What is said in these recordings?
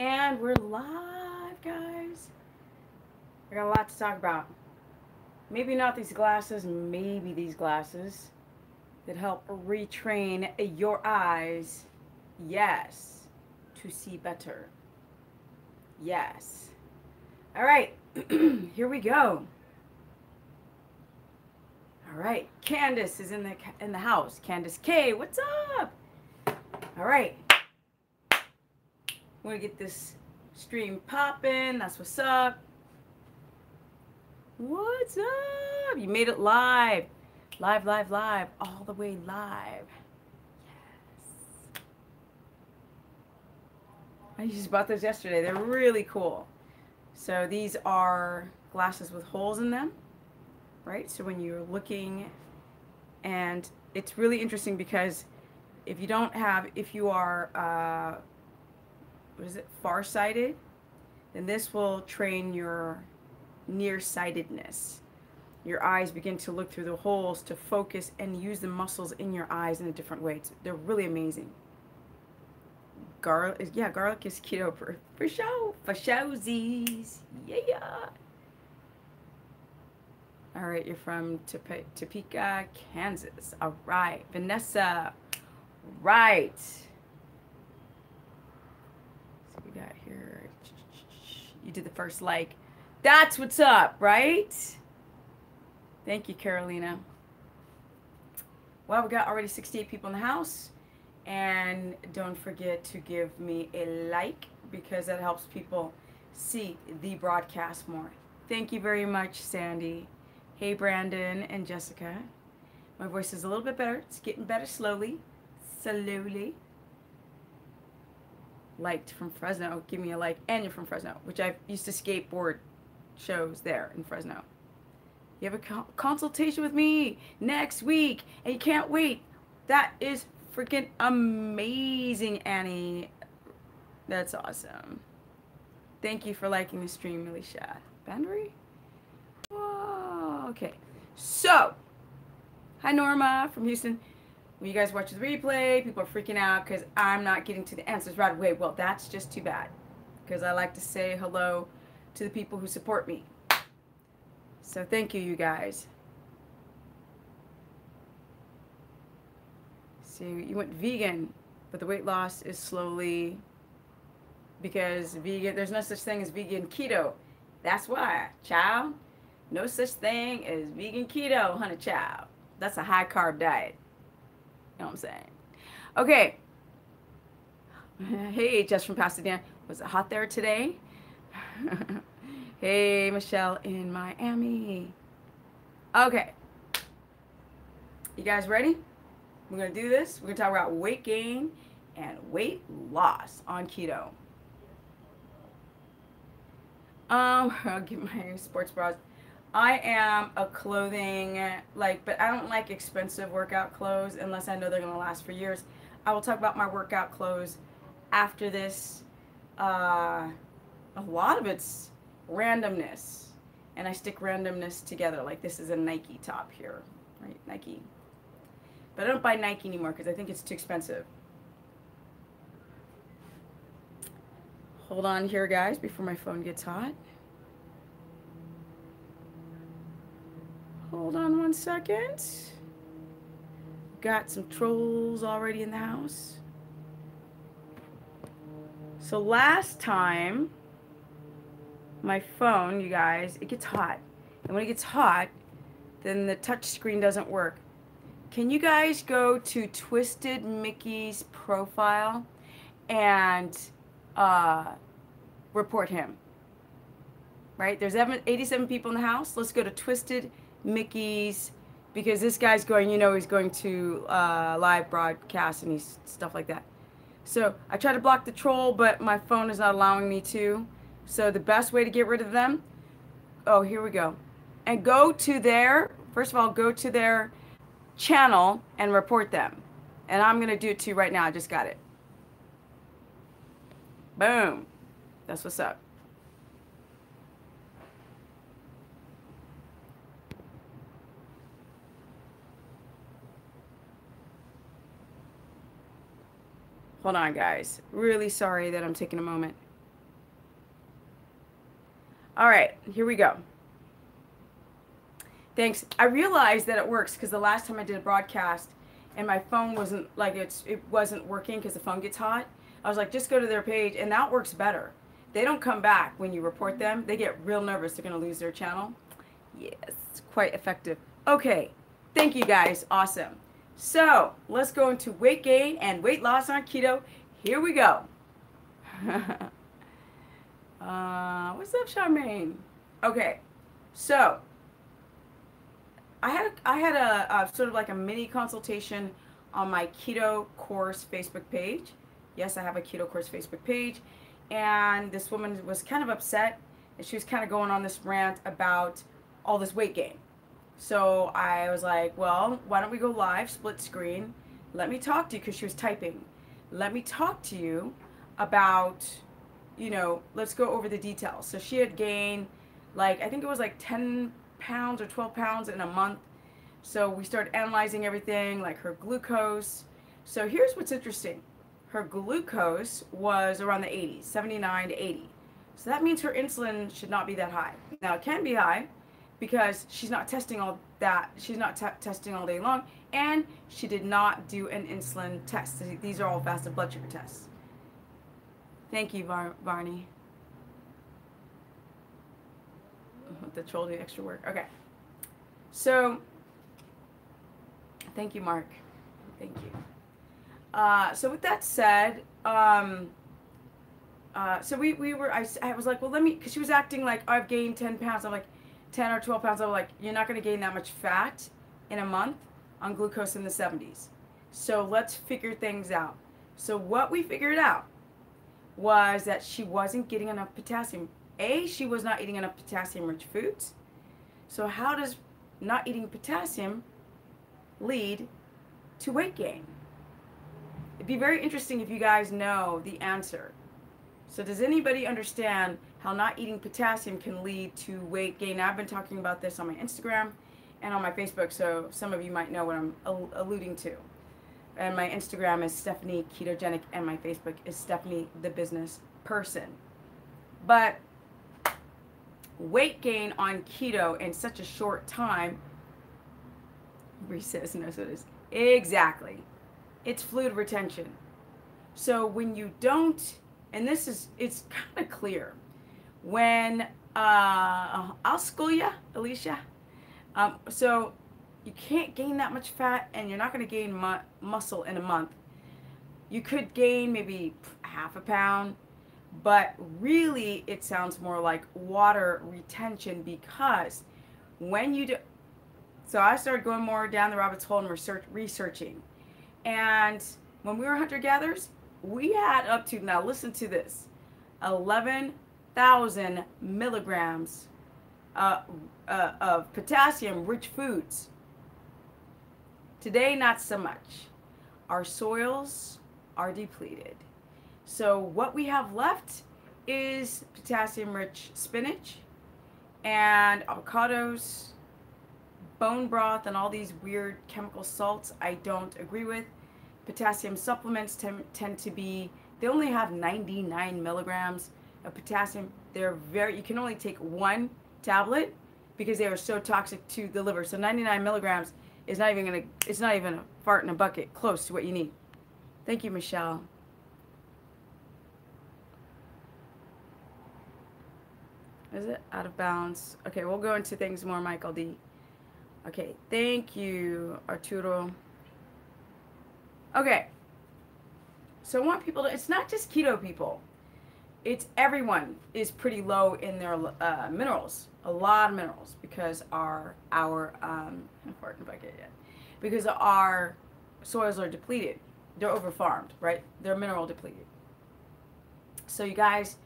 And we're live, guys. I got a lot to talk about. Maybe not these glasses, maybe these glasses that help retrain your eyes. Yes, to see better. Yes. All right, here we go. All right, Candace is in the house. Candace K, what's up? All right, we're gonna get this stream popping. That's what's up. What's up? You made it live. Live, live, live. All the way live. Yes. I just bought those yesterday. They're really cool. So these are glasses with holes in them, right? So when you're looking, and it's really interesting because if you are, what is it, farsighted, then this will train your nearsightedness. Your eyes begin to look through the holes to focus and use the muscles in your eyes in a different way. They're really amazing. Garlic is keto for show. For showsies. Yeah. All right, you're from Topeka, Kansas. All right. Vanessa. Right. So we got here. You did the first like. That's what's up, right? Thank you, Carolina. Well, we got already 68 people in the house. And don't forget to give me a like because that helps people see the broadcast more. Thank you very much, Sandy. Hey, Brandon and Jessica. My voice is a little bit better. It's getting better slowly. Slowly. Liked from Fresno. Give me a like. And you're from Fresno, which I used to skateboard shows there in Fresno. You have a consultation with me next week, and you can't wait. That is freaking amazing, Annie. That's awesome. Thank you for liking the stream, Militia. Banbury? Whoa, okay. So, hi Norma from Houston. When you guys watch the replay, people are freaking out because I'm not getting to the answers right away. Well, that's just too bad because I like to say hello to the people who support me. So thank you guys. So you went vegan, but the weight loss is slowly because vegan, there's no such thing as vegan keto. That's why, child. No such thing as vegan keto, honey child. That's a high carb diet. You know what I'm saying? Okay. Hey, Jess from Pasadena. Was it hot there today? Hey, Michelle in Miami. Okay. You guys ready? We're going to do this. We're going to talk about weight gain and weight loss on keto. I'll get my sports bras. I am a clothing, but I don't like expensive workout clothes unless I know they're going to last for years. I will talk about my workout clothes after this. A lot of it's randomness, and I stick randomness together. Like this is a Nike top here, right? Nike. But I don't buy Nike anymore because I think it's too expensive. Hold on here, guys, before my phone gets hot. Hold on one second. Got some trolls already in the house. So last time, my phone, you guys, it gets hot. And when it gets hot, then the touch screen doesn't work. Can you guys go to Twisted Mickey's profile and report him? Right? There's 87 people in the house. Let's go to Twisted Mickey's because this guy's going, he's going to live broadcast and he's stuff like that. So I tried to block the troll, but my phone is not allowing me to. So the best way to get rid of them, oh, here we go. And go to first of all, go to their channel and report them. And I'm going to do it too right now. I just got it. Boom. That's what's up. Hold on, guys. Really sorry that I'm taking a moment. All right, here we go. Thanks. I realized that it works because the last time I did a broadcast and my phone wasn't like it wasn't working because the phone gets hot. I was like, just go to their page, and that works better. They don't come back when you report them. They get real nervous. They're going to lose their channel. Yes, it's quite effective. Okay, thank you guys. Awesome. So let's go into weight gain and weight loss on keto. Here we go. What's up, Charmaine? Okay, so I had a sort of like a mini consultation on my keto course Facebook page. Yes, I have a keto course Facebook page, and this woman was kind of upset, and she was kind of going on this rant about all this weight gain. So I was like, well, why don't we go live, split screen? Let me talk to you, because she was typing. Let me talk to you about, you know, let's go over the details. So she had gained, like, I think it was like 10 pounds or 12 pounds in a month. So we started analyzing everything, like her glucose. So here's what's interesting. Her glucose was around the 80s, 79 to 80. So that means her insulin should not be that high. Now, it can be high because she's not testing all that. She's not testing all day long, and she did not do an insulin test. These are all fasted blood sugar tests. Thank you, Varney. The troll do extra work. Okay. So, thank you, Mark. Thank you. So with that said, so we were, I was like, well, let me, because she was acting like, I've gained 10 pounds. I'm like, 10 or 12 pounds. I'm like, you're not going to gain that much fat in a month on glucose in the 70s. So let's figure things out. So what we figured out was that she wasn't getting enough potassium. She was not eating enough potassium-rich foods. So how does not eating potassium lead to weight gain? It'd be very interesting if you guys know the answer. So does anybody understand how not eating potassium can lead to weight gain? Now, I've been talking about this on my Instagram and on my Facebook, so some of you might know what I'm alluding to. And my Instagram is Stephanie Ketogenic, and my Facebook is Stephanie the Business Person. But weight gain on keto in such a short time, Reese knows what it is. Exactly. It's fluid retention. So when you don't, and this is, it's kind of clear. When, I'll school ya, Alicia. So you can't gain that much fat, and you're not going to gain muscle in a month. You could gain maybe half a pound, but really it sounds more like water retention, because when you do, so I started going more down the rabbit's hole and researching. And when we were hunter-gatherers, we had up to, now listen to this, 11,000 milligrams of potassium-rich foods. Today, not so much. Our soils are depleted. So what we have left is potassium-rich spinach and avocados, bone broth, and all these weird chemical salts I don't agree with. Potassium supplements tend to be, they only have 99 milligrams of potassium. They're very, you can only take one tablet because they are so toxic to the liver. So 99 milligrams is not even gonna, it's not even a fart in a bucket close to what you need. Thank you, Michelle. Is it out of bounds? Okay, we'll go into things more, Michael D. Okay, thank you, Arturo. Okay, so I want people to, it's not just keto people. It's everyone is pretty low in their minerals, a lot of minerals, because our because our soils are depleted. They're over-farmed, right? They're mineral depleted. So you guys,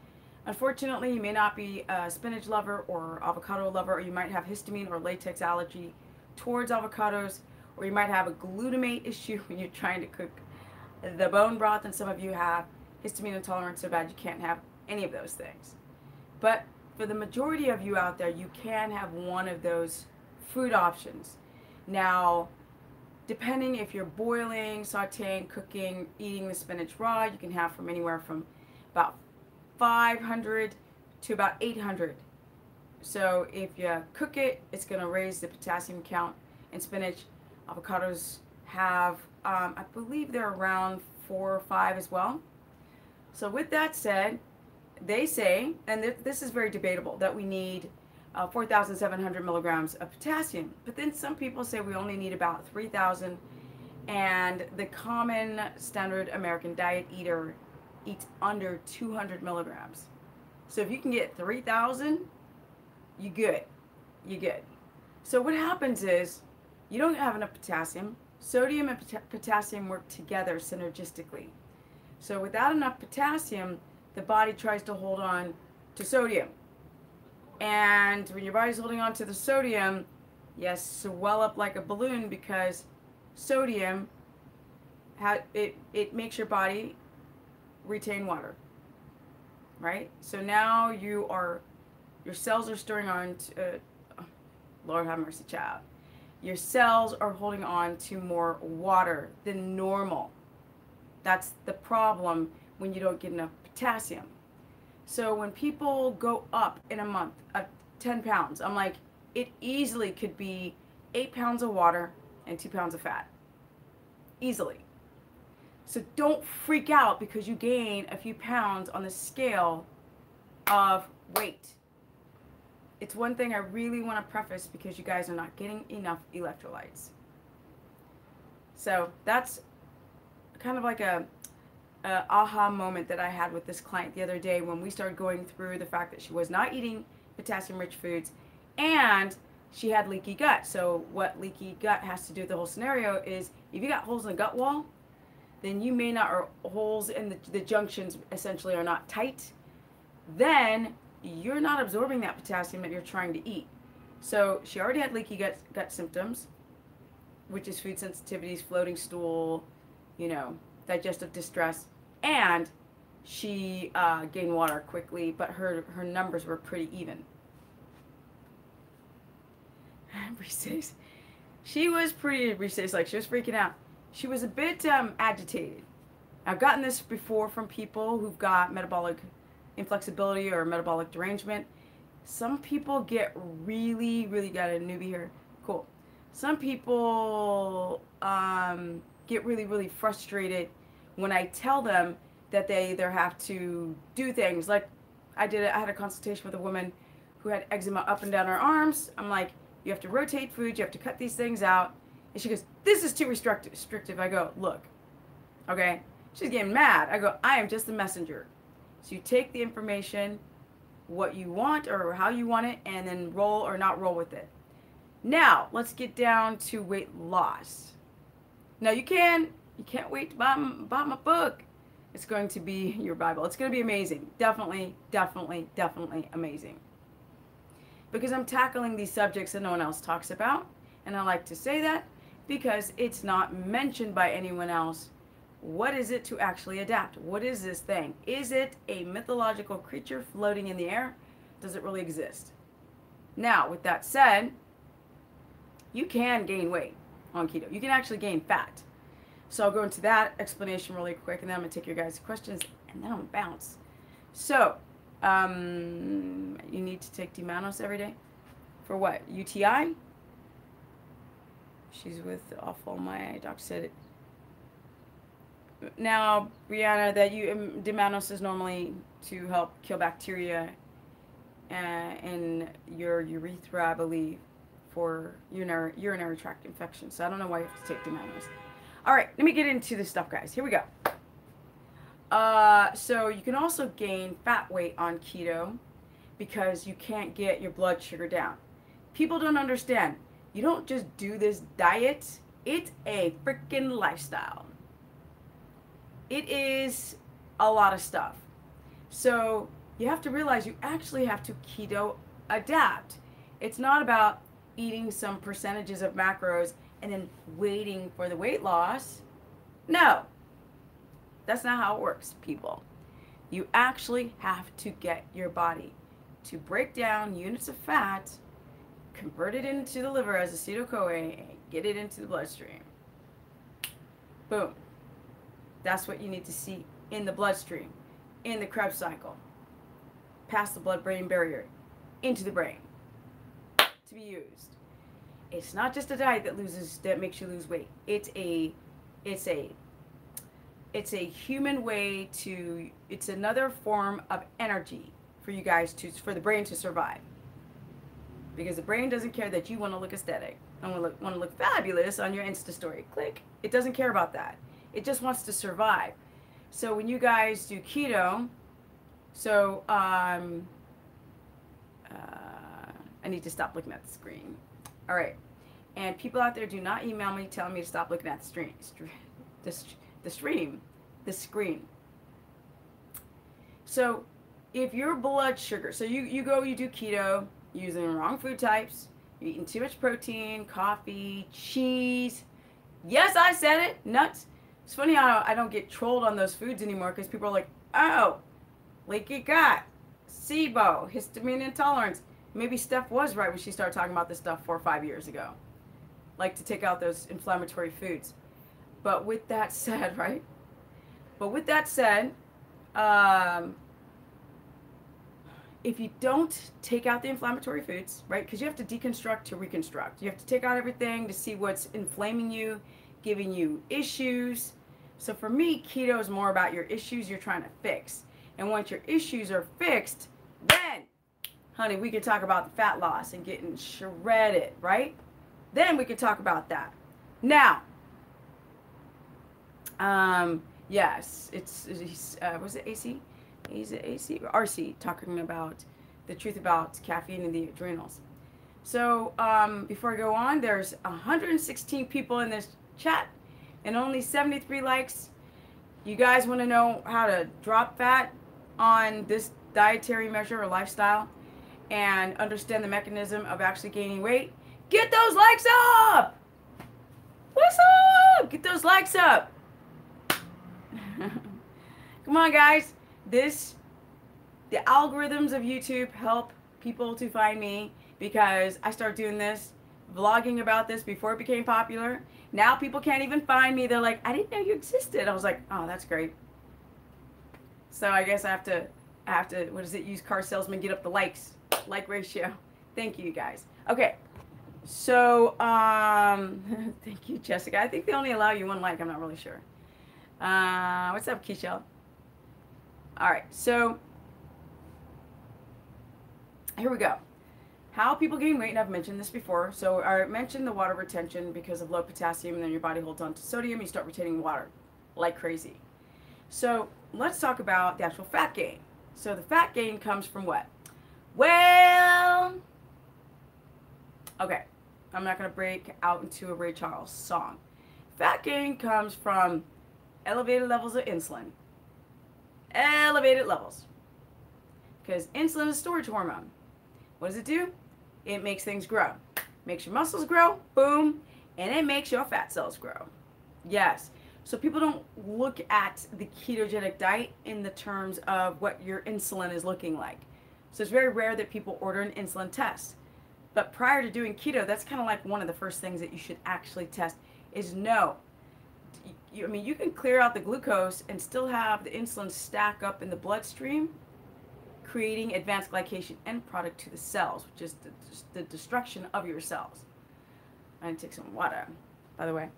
unfortunately, you may not be a spinach lover or avocado lover, or you might have histamine or latex allergy towards avocados, or you might have a glutamate issue when you're trying to cook the bone broth, and some of you have histamine intolerance so bad you can't have any of those things. But for the majority of you out there, you can have one of those food options. Now, depending if you're boiling, sauteing, cooking, eating the spinach raw, you can have from anywhere from about 500 to about 800 So if you cook it, it's going to raise the potassium count in spinach. Avocados have, I believe they're around 4 or 5 as well. So with that said, they say, and this is very debatable, that we need 4,700 milligrams of potassium. But then some people say we only need about 3,000, and the common standard American diet eater eats under 200 milligrams. So if you can get 3,000, you good. You good. So what happens is you don't have enough potassium. Sodium and potassium work together synergistically. So without enough potassium, the body tries to hold on to sodium. And when your body's holding on to the sodium, you swell up like a balloon because sodium, it makes your body retain water, right? So now your cells are storing on to, Lord have mercy, child. Your cells are holding on to more water than normal. That's the problem when you don't get enough potassium. So when people go up in a month of 10 pounds, I'm like, it easily could be 8 pounds of water and 2 pounds of fat. Easily. So don't freak out because you gain a few pounds on the scale of weight. It's one thing I really want to preface because you guys are not getting enough electrolytes. So that's kind of like a aha moment that I had with this client the other day when we started going through the fact that she was not eating potassium-rich foods and she had leaky gut. So what leaky gut has to do with the whole scenario is if you got holes in the gut wall, then you may not, or holes in the junctions essentially are not tight, then you're not absorbing that potassium that you're trying to eat. So she already had leaky gut symptoms, which is food sensitivities, floating stool, digestive distress, and she gained water quickly, but her numbers were pretty even. She was pretty, like she was freaking out. She was a bit agitated. I've gotten this before from people who've got metabolic inflexibility or metabolic derangement. Some people get really, got a newbie here. Cool. Some people get really frustrated when I tell them that they either have to do things like I had a consultation with a woman who had eczema up and down her arms. I'm like, you have to rotate food, you have to cut these things out. And she goes, this is too restrictive. I go, look, okay. She's getting mad. I go, I am just the messenger. So you take the information, what you want or how you want it, and then roll or not roll with it. Now, let's get down to weight loss. Now, you can't wait to buy my book. It's going to be your Bible. It's going to be amazing. Definitely amazing. Because I'm tackling these subjects that no one else talks about. And I like to say that because it's not mentioned by anyone else. What is it to actually adapt? What is this thing? Is it a mythological creature floating in the air? Does it really exist? Now, with that said, you can gain weight on keto. You can actually gain fat. So I'll go into that explanation really quick, and then I'm going to take your guys' questions, and then I'm going to bounce. So, you need to take D-mannose every day. For what? UTI? She's with awful. My doctor said it. Now, Brianna, that D-mannose is normally to help kill bacteria in your urethra, I believe, for urinary tract infection. So I don't know why you have to take D-mannose. All right, let me get into this stuff, guys. Here we go. So you can also gain fat weight on keto because you can't get your blood sugar down. People don't understand. You don't just do this diet. It's a freaking lifestyle. It is a lot of stuff. So you have to realize you actually have to keto adapt. It's not about eating some percentages of macros and then waiting for the weight loss. No, that's not how it works, people. You actually have to get your body to break down units of fat, convert it into the liver as acetyl-CoA, and get it into the bloodstream. Boom. That's what you need to see in the bloodstream, in the Krebs cycle, past the blood-brain barrier, into the brain. to be used. It's not just a diet that makes you lose weight. It's a it's a human way to, it's another form of energy for you guys to, for the brain to survive. Because the brain doesn't care that you want to look aesthetic and want to look fabulous on your Insta story. Click. It doesn't care about that. It just wants to survive. So when you guys do keto, so I need to stop looking at the screen. All right. And people out there, do not email me telling me to stop looking at the screen. So if your blood sugar, so you do keto, using the wrong food types, you're eating too much protein, coffee, cheese. Yes, I said it, nuts. It's funny how I don't get trolled on those foods anymore because people are like, oh, leaky gut, SIBO, histamine intolerance. Maybe Steph was right when she started talking about this stuff 4 or 5 years ago. Like to take out those inflammatory foods. But with that said, right? But with that said, if you don't take out the inflammatory foods, right? Because you have to deconstruct to reconstruct. You have to take out everything to see what's inflaming you, giving you issues. So for me, keto is more about your issues you're trying to fix. And once your issues are fixed, then, honey, we can talk about the fat loss and getting shredded, right? Then we can talk about that. Now, yes, was it AC? Is it AC? RC, talking about the truth about caffeine and the adrenals. So before I go on, there's 116 people in this chat and only 73 likes. You guys want to know how to drop fat on this dietary measure or lifestyle and understand the mechanism of actually gaining weight? Get those likes up! What's up? Get those likes up. Come on, guys. The algorithms of YouTube help people to find me because I started doing this, vlogging about this before it became popular. Now people can't even find me. They're like, I didn't know you existed. I was like, oh, that's great. So I guess I have to, what is it, use car salesman, get up the like ratio. Thank you, guys. Okay. So, thank you, Jessica. I think they only allow you one like. I'm not really sure. What's up, Keisha? All right, so here we go. How people gain weight, and I've mentioned this before. So I mentioned the water retention because of low potassium, and then your body holds on to sodium, you start retaining water like crazy. So let's talk about the actual fat gain. So the fat gain comes from what? Well, okay, I'm not going to break out into a Ray Charles song. Fat gain comes from elevated levels of insulin. Elevated levels. Because insulin is a storage hormone. What does it do? It makes things grow. Makes your muscles grow, boom, and it makes your fat cells grow. Yes. So people don't look at the ketogenic diet in the terms of what your insulin is looking like. So it's very rare that people order an insulin test. But prior to doing keto, that's kind of like one of the first things that you should actually test is know. I mean, you can clear out the glucose and still have the insulin stack up in the bloodstream, creating advanced glycation end product to the cells, which is the destruction of your cells. I'm going to take some water, by the way.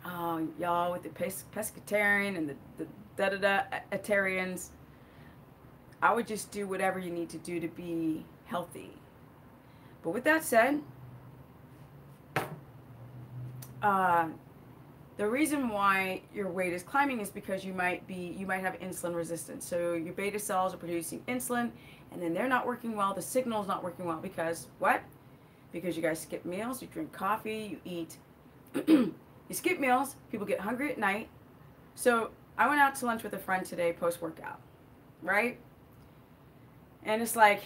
Oh, y'all with the pescatarian and the da-da-da-atarians, I would just do whatever you need to do to be healthy. But with that said, the reason why your weight is climbing is because you might have insulin resistance. So your beta cells are producing insulin, and then they're not working well. The signal's not working well because what? Because you guys skip meals, you drink coffee, you eat, you skip meals. People get hungry at night. So I went out to lunch with a friend today post-workout, right? And it's like,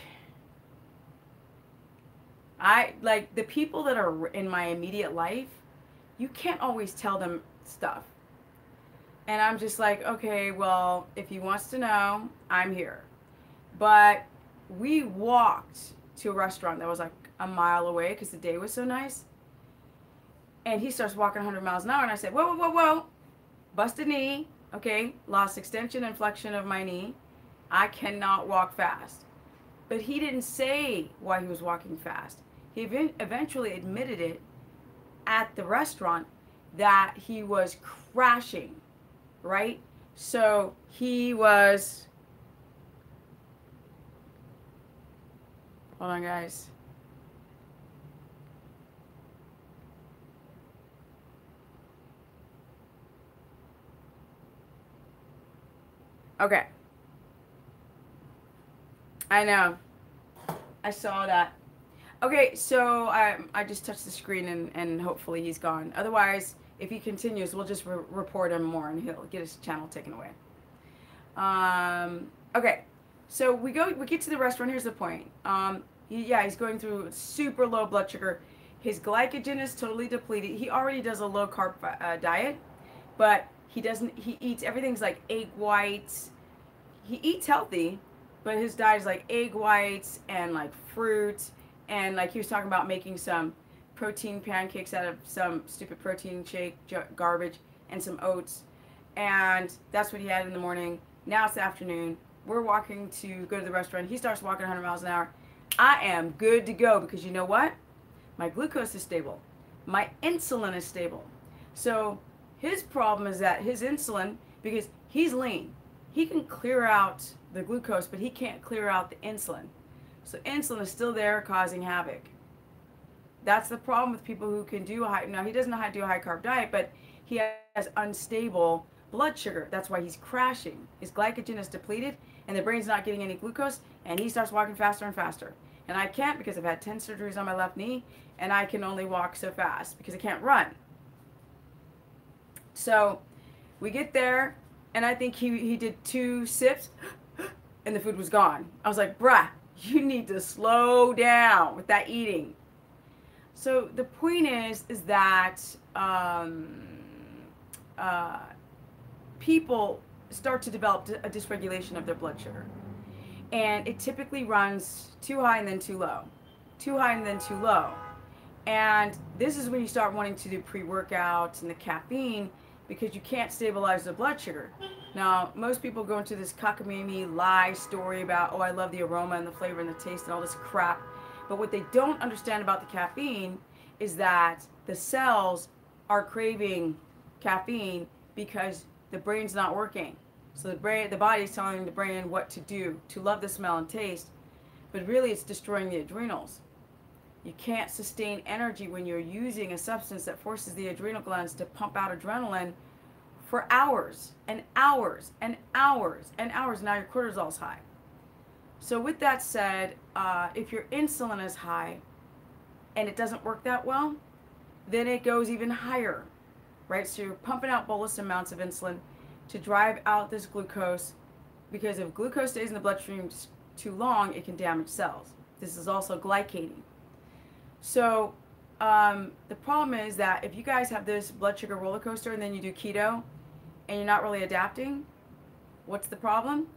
the people that are in my immediate life, you can't always tell them stuff. And I'm just like, okay, well, if he wants to know, I'm here. But we walked to a restaurant that was like a mile away because the day was so nice. And he starts walking 100 miles an hour. And I said, whoa, whoa, whoa, whoa. Busted knee. Okay, lost extension and flexion of my knee. I cannot walk fast. But he didn't say why he was walking fast. He eventually admitted it at the restaurant that he was crashing, right? So he was, hold on guys. Okay. I know. I saw that. Okay, so I just touched the screen and hopefully he's gone. Otherwise, if he continues, we'll just report him more and he'll get his channel taken away. Okay, so we get to the restaurant. Here's the point. He's going through super low blood sugar. His glycogen is totally depleted. He already does a low carb diet, but he eats everything's like egg whites. He eats healthy, but his diet is like egg whites and like fruit. And like he was talking about making some protein pancakes out of some stupid protein shake garbage and some oats. And that's what he had in the morning. Now it's the afternoon. We're walking to go to the restaurant. He starts walking 100 miles an hour. I am good to go because you know what? My glucose is stable. My insulin is stable. So his problem is that his insulin, because he's lean, he can clear out the glucose, but he can't clear out the insulin. So insulin is still there causing havoc. That's the problem with people who can do now he doesn't know how to do a high carb diet, but he has unstable blood sugar. That's why he's crashing. His glycogen is depleted and the brain's not getting any glucose and he starts walking faster and faster. And I can't because I've had 10 surgeries on my left knee and I can only walk so fast because I can't run. So we get there and I think he did 2 sips and the food was gone. I was like, bruh, you need to slow down with that eating. So the point is that people start to develop a dysregulation of their blood sugar. And it typically runs too high and then too low. Too high and then too low. And this is when you start wanting to do pre-workouts and the caffeine because you can't stabilize the blood sugar. Now, most people go into this cockamamie lie story about, oh, I love the aroma and the flavor and the taste and all this crap. But what they don't understand about the caffeine is that the cells are craving caffeine because the brain's not working. So the body is telling the brain what to do, to love the smell and taste, but really it's destroying the adrenals. You can't sustain energy when you're using a substance that forces the adrenal glands to pump out adrenaline for hours and hours and hours and hours. Now your cortisol's high. So with that said, if your insulin is high and it doesn't work that well, then it goes even higher, right? So you're pumping out bolus amounts of insulin to drive out this glucose, because if glucose stays in the bloodstream too long, it can damage cells. This is also glycating. So the problem is that if you guys have this blood sugar roller coaster and then you do keto and you're not really adapting, what's the problem?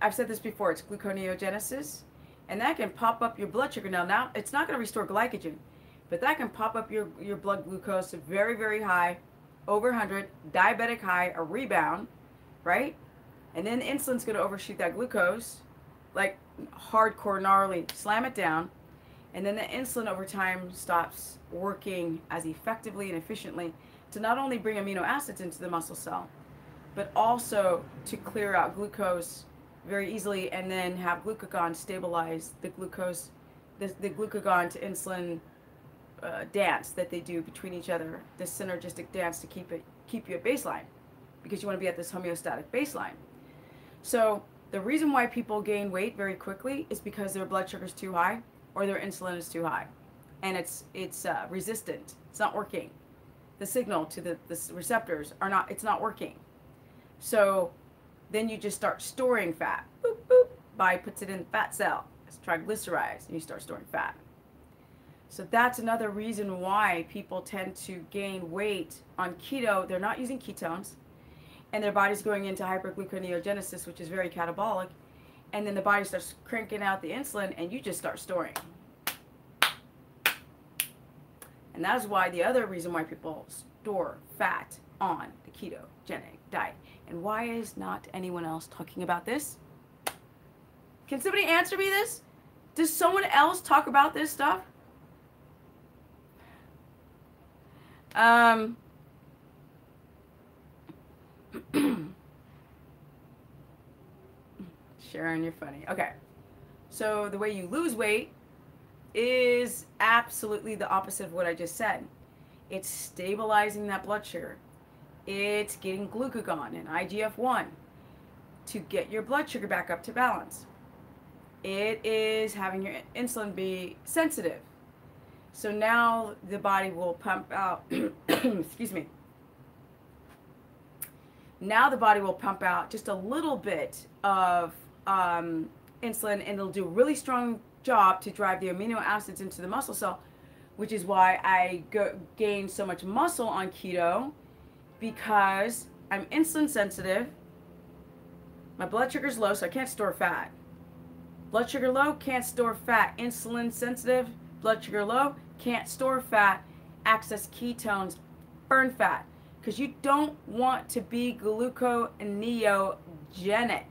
I've said this before, it's gluconeogenesis, and that can pop up your blood sugar. Now it's not going to restore glycogen, but that can pop up your blood glucose to very, very high, over 100, diabetic high, a rebound, right? And then insulin's going to overshoot that glucose, like hardcore gnarly, slam it down, and then the insulin over time stops working as effectively and efficiently to not only bring amino acids into the muscle cell, but also to clear out glucose very easily and then have glucagon stabilize the glucose, the glucagon to insulin dance that they do between each other, this synergistic dance to keep you at baseline, because you want to be at this homeostatic baseline. So the reason why people gain weight very quickly is because their blood sugar is too high or their insulin is too high, and it's resistant. It's not working. The signal to the receptors it's not working. So then you just start storing fat. Boop, boop. Body puts it in the fat cell. It's triglycerides, and you start storing fat. So that's another reason why people tend to gain weight on keto. They're not using ketones, and their body's going into hypergluconeogenesis, which is very catabolic, and then the body starts cranking out the insulin, and you just start storing. And that is why the other reason why people store fat on the ketogenic diet. And why is not anyone else talking about this? Can somebody answer me this? Does someone else talk about this stuff? Sharon, you're funny. Okay. So the way you lose weight is absolutely the opposite of what I just said. It's stabilizing that blood sugar. It's getting glucagon and IGF-1 to get your blood sugar back up to balance. It is having your insulin be sensitive. So now the body will pump out, excuse me. Now the body will pump out just a little bit of insulin, and it'll do a really strong job to drive the amino acids into the muscle cell, which is why I gain so much muscle on keto, because I'm insulin sensitive. My blood sugar's low, so I can't store fat. Blood sugar low, can't store fat. Insulin sensitive, blood sugar low, can't store fat. Access ketones, burn fat. Because you don't want to be gluconeogenic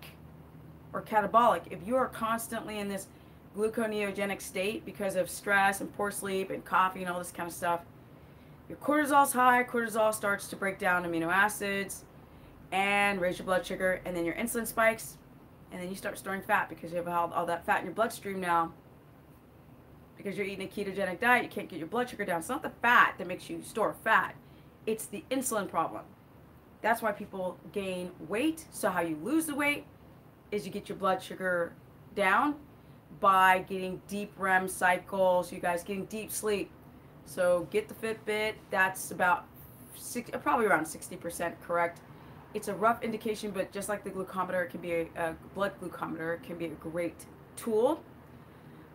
or catabolic. If you are constantly in this gluconeogenic state because of stress and poor sleep and coffee and all this kind of stuff, your cortisol's high. Cortisol starts to break down amino acids and raise your blood sugar, and then your insulin spikes, and then you start storing fat because you have all that fat in your bloodstream now. Because you're eating a ketogenic diet, you can't get your blood sugar down. It's not the fat that makes you store fat. It's the insulin problem. That's why people gain weight. So how you lose the weight is you get your blood sugar down by getting deep REM cycles, you guys getting deep sleep. So get the Fitbit. That's about probably around 60% correct. It's a rough indication, but just like the glucometer, it can be a blood glucometer, it can be a great tool.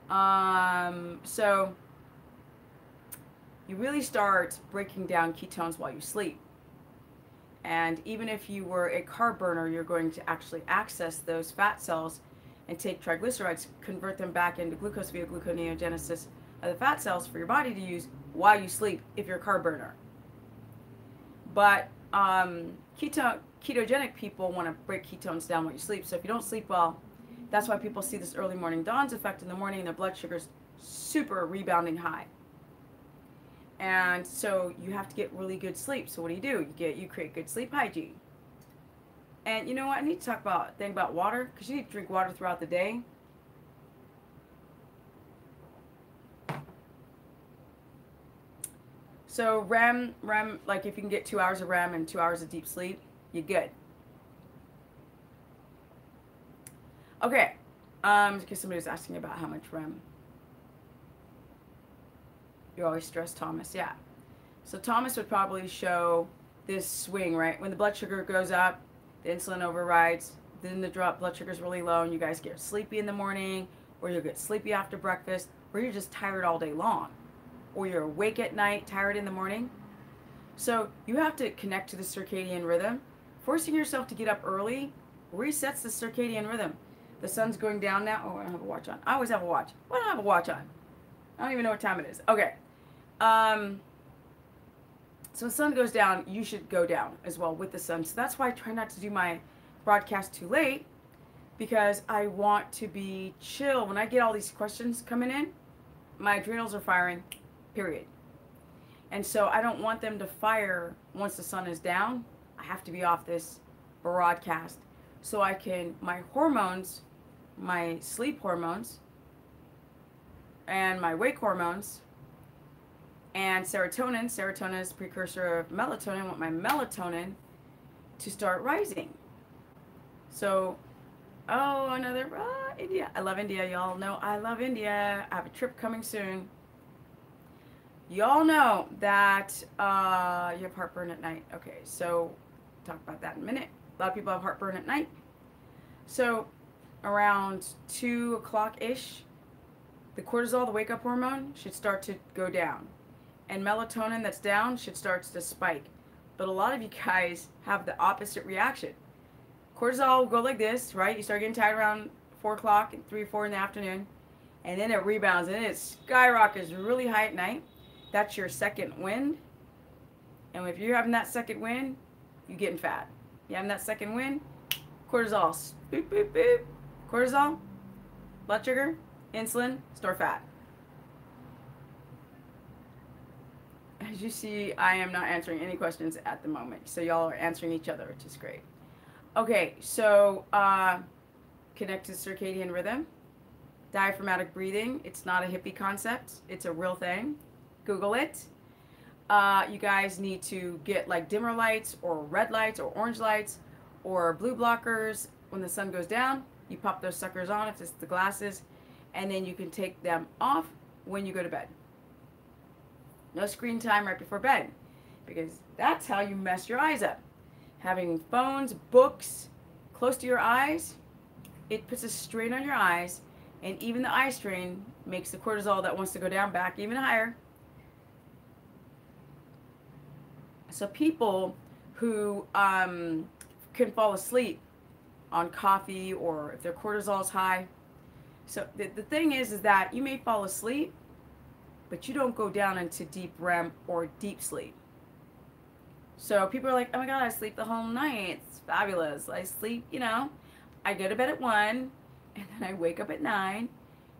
So you really start breaking down ketones while you sleep. And even if you were a carb burner, you're going to actually access those fat cells and take triglycerides, convert them back into glucose via gluconeogenesis of the fat cells for your body to use while you sleep if you're a carb burner. But ketogenic people want to break ketones down while you sleep. So if you don't sleep well, that's why people see this early morning dawns effect in the morning and their blood sugar's super rebounding high. And so you have to get really good sleep. So what do? You create good sleep hygiene. And you know what? I need to talk about water, because you need to drink water throughout the day. So REM, like if you can get 2 hours of REM and 2 hours of deep sleep, you're good. Okay, because somebody was asking about how much REM. You're always stressed, Thomas. Yeah. So Thomas would probably show this swing, right? When the blood sugar goes up, the insulin overrides, then the blood sugar is really low, and you guys get sleepy in the morning, or you'll get sleepy after breakfast, or you're just tired all day long, or you're awake at night, tired in the morning. So you have to connect to the circadian rhythm. Forcing yourself to get up early resets the circadian rhythm. The sun's going down now. Oh, I don't have a watch on. I always have a watch. Why don't I have a watch on? I don't even know what time it is. Okay. So the sun goes down, you should go down as well with the sun. So that's why I try not to do my broadcast too late, because I want to be chill. When I get all these questions coming in, my adrenals are firing, period. And so I don't want them to fire once the sun is down. I have to be off this broadcast so I can, my hormones, my sleep hormones, and my wake hormones, and serotonin. Serotonin is a precursor of melatonin. I want my melatonin to start rising. So, oh, another, India. I love India. Y'all know I love India. I have a trip coming soon. Y'all know that you have heartburn at night. Okay, so talk about that in a minute. A lot of people have heartburn at night. So around 2 o'clock-ish, the cortisol, the wake-up hormone, should start to go down. And melatonin that's down should start to spike. But a lot of you guys have the opposite reaction. Cortisol will go like this, right? You start getting tired around 4 o'clock, 3 or 4 in the afternoon, and then it rebounds, and it skyrockets really high at night. That's your second wind. And if you're having that second wind, you're getting fat. You're having that second wind, cortisol, boop, boop, boop. Cortisol, blood sugar, insulin, store fat. As you see, I am not answering any questions at the moment. So y'all are answering each other, which is great. Okay, so connect to circadian rhythm. Diaphragmatic breathing. It's not a hippie concept. It's a real thing. Google it. You guys need to get like dimmer lights or red lights or orange lights or blue blockers. When the sun goes down, you pop those suckers on if it's the glasses, and then you can take them off when you go to bed. No screen time right before bed, because that's how you mess your eyes up. Having phones, books close to your eyes, it puts a strain on your eyes, and even the eye strain makes the cortisol that wants to go down back even higher. So people who can fall asleep on coffee, or if their cortisol is high. So the thing is that you may fall asleep, but you don't go down into deep REM or deep sleep. So people are like, oh my God, I sleep the whole night. It's fabulous. I sleep, I go to bed at 1, and then I wake up at 9,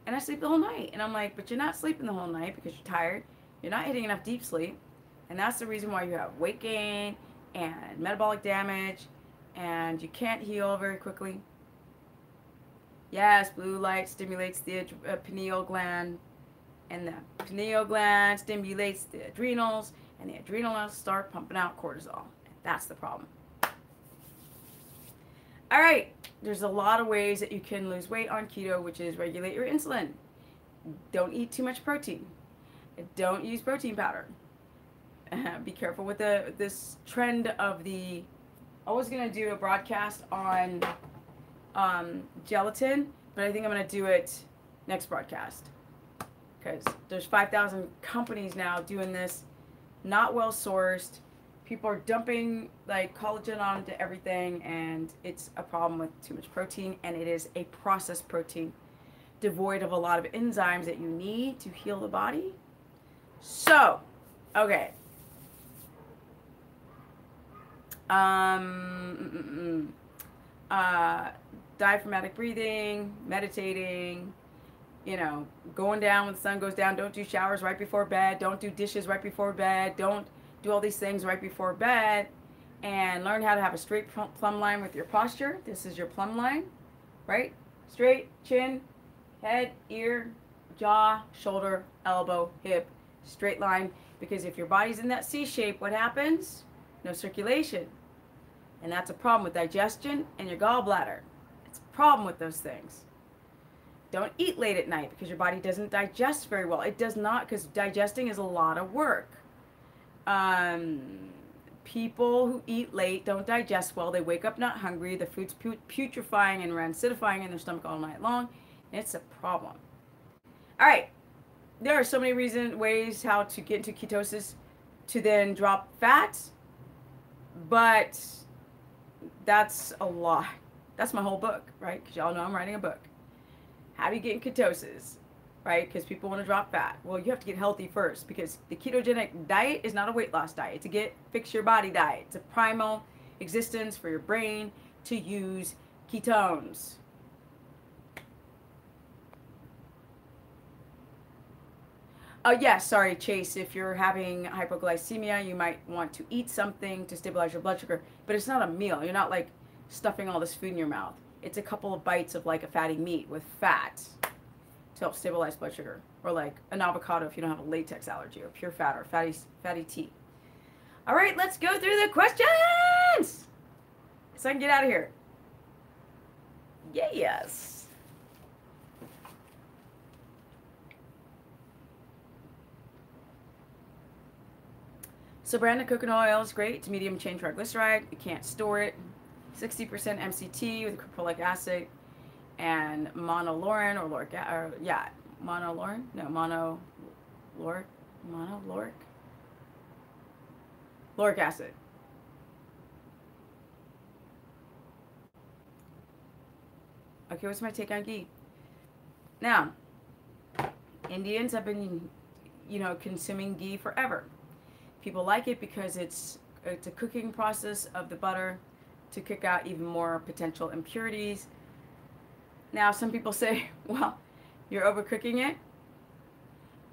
and I sleep the whole night. And I'm like, but you're not sleeping the whole night because you're tired. You're not hitting enough deep sleep. And that's the reason why you have weight gain and metabolic damage, and you can't heal very quickly. Yes, blue light stimulates the pineal gland, and the pineal gland stimulates the adrenals, and the adrenals start pumping out cortisol. That's the problem. All right, there's a lot of ways that you can lose weight on keto, which is regulate your insulin. Don't eat too much protein. Don't use protein powder. Be careful with this trend of the... I was going to do a broadcast on gelatin, but I think I'm going to do it next broadcast, because there's 5,000 companies now doing this, not well sourced. People are dumping like collagen onto everything, and it's a problem with too much protein, and it is a processed protein devoid of a lot of enzymes that you need to heal the body. So, okay. Diaphragmatic breathing, meditating, going down when the sun goes down. Don't do showers right before bed. Don't do dishes right before bed. Don't do all these things right before bed. And learn how to have a straight plumb line with your posture. This is your plumb line, right? Straight, chin, head, ear, jaw, shoulder, elbow, hip, straight line. Because if your body's in that C shape, what happens? No circulation. And that's a problem with digestion and your gallbladder. It's a problem with those things. Don't eat late at night because your body doesn't digest very well. It does not, because digesting is a lot of work. People who eat late don't digest well. They wake up not hungry. The food's putrefying and rancidifying in their stomach all night long. It's a problem. All right. There are so many ways how to get into ketosis to then drop fat, but that's a lot. That's my whole book, right? Because y'all know I'm writing a book. How do you get in ketosis, right? Because people want to drop fat. Well, you have to get healthy first, because the ketogenic diet is not a weight loss diet. It's a fix your body diet. It's a primal existence for your brain to use ketones. Oh, yes, sorry, Chase. If you're having hypoglycemia, you might want to eat something to stabilize your blood sugar. But it's not a meal. You're not like stuffing all this food in your mouth. It's a couple of bites of like a fatty meat with fat to help stabilize blood sugar. Or like an avocado if you don't have a latex allergy, or pure fat, or fatty tea. All right, let's go through the questions so I can get out of here. Yes. So branded coconut oil is great. It's medium chain triglyceride. You can't store it. 60% MCT with caprylic acid and monolaurin or lauric, monolaurin? No, lauric acid. Okay, what's my take on ghee? Now, Indians have been, consuming ghee forever. People like it because it's a cooking process of the butter to kick out even more potential impurities. Now, some people say, well, you're overcooking it,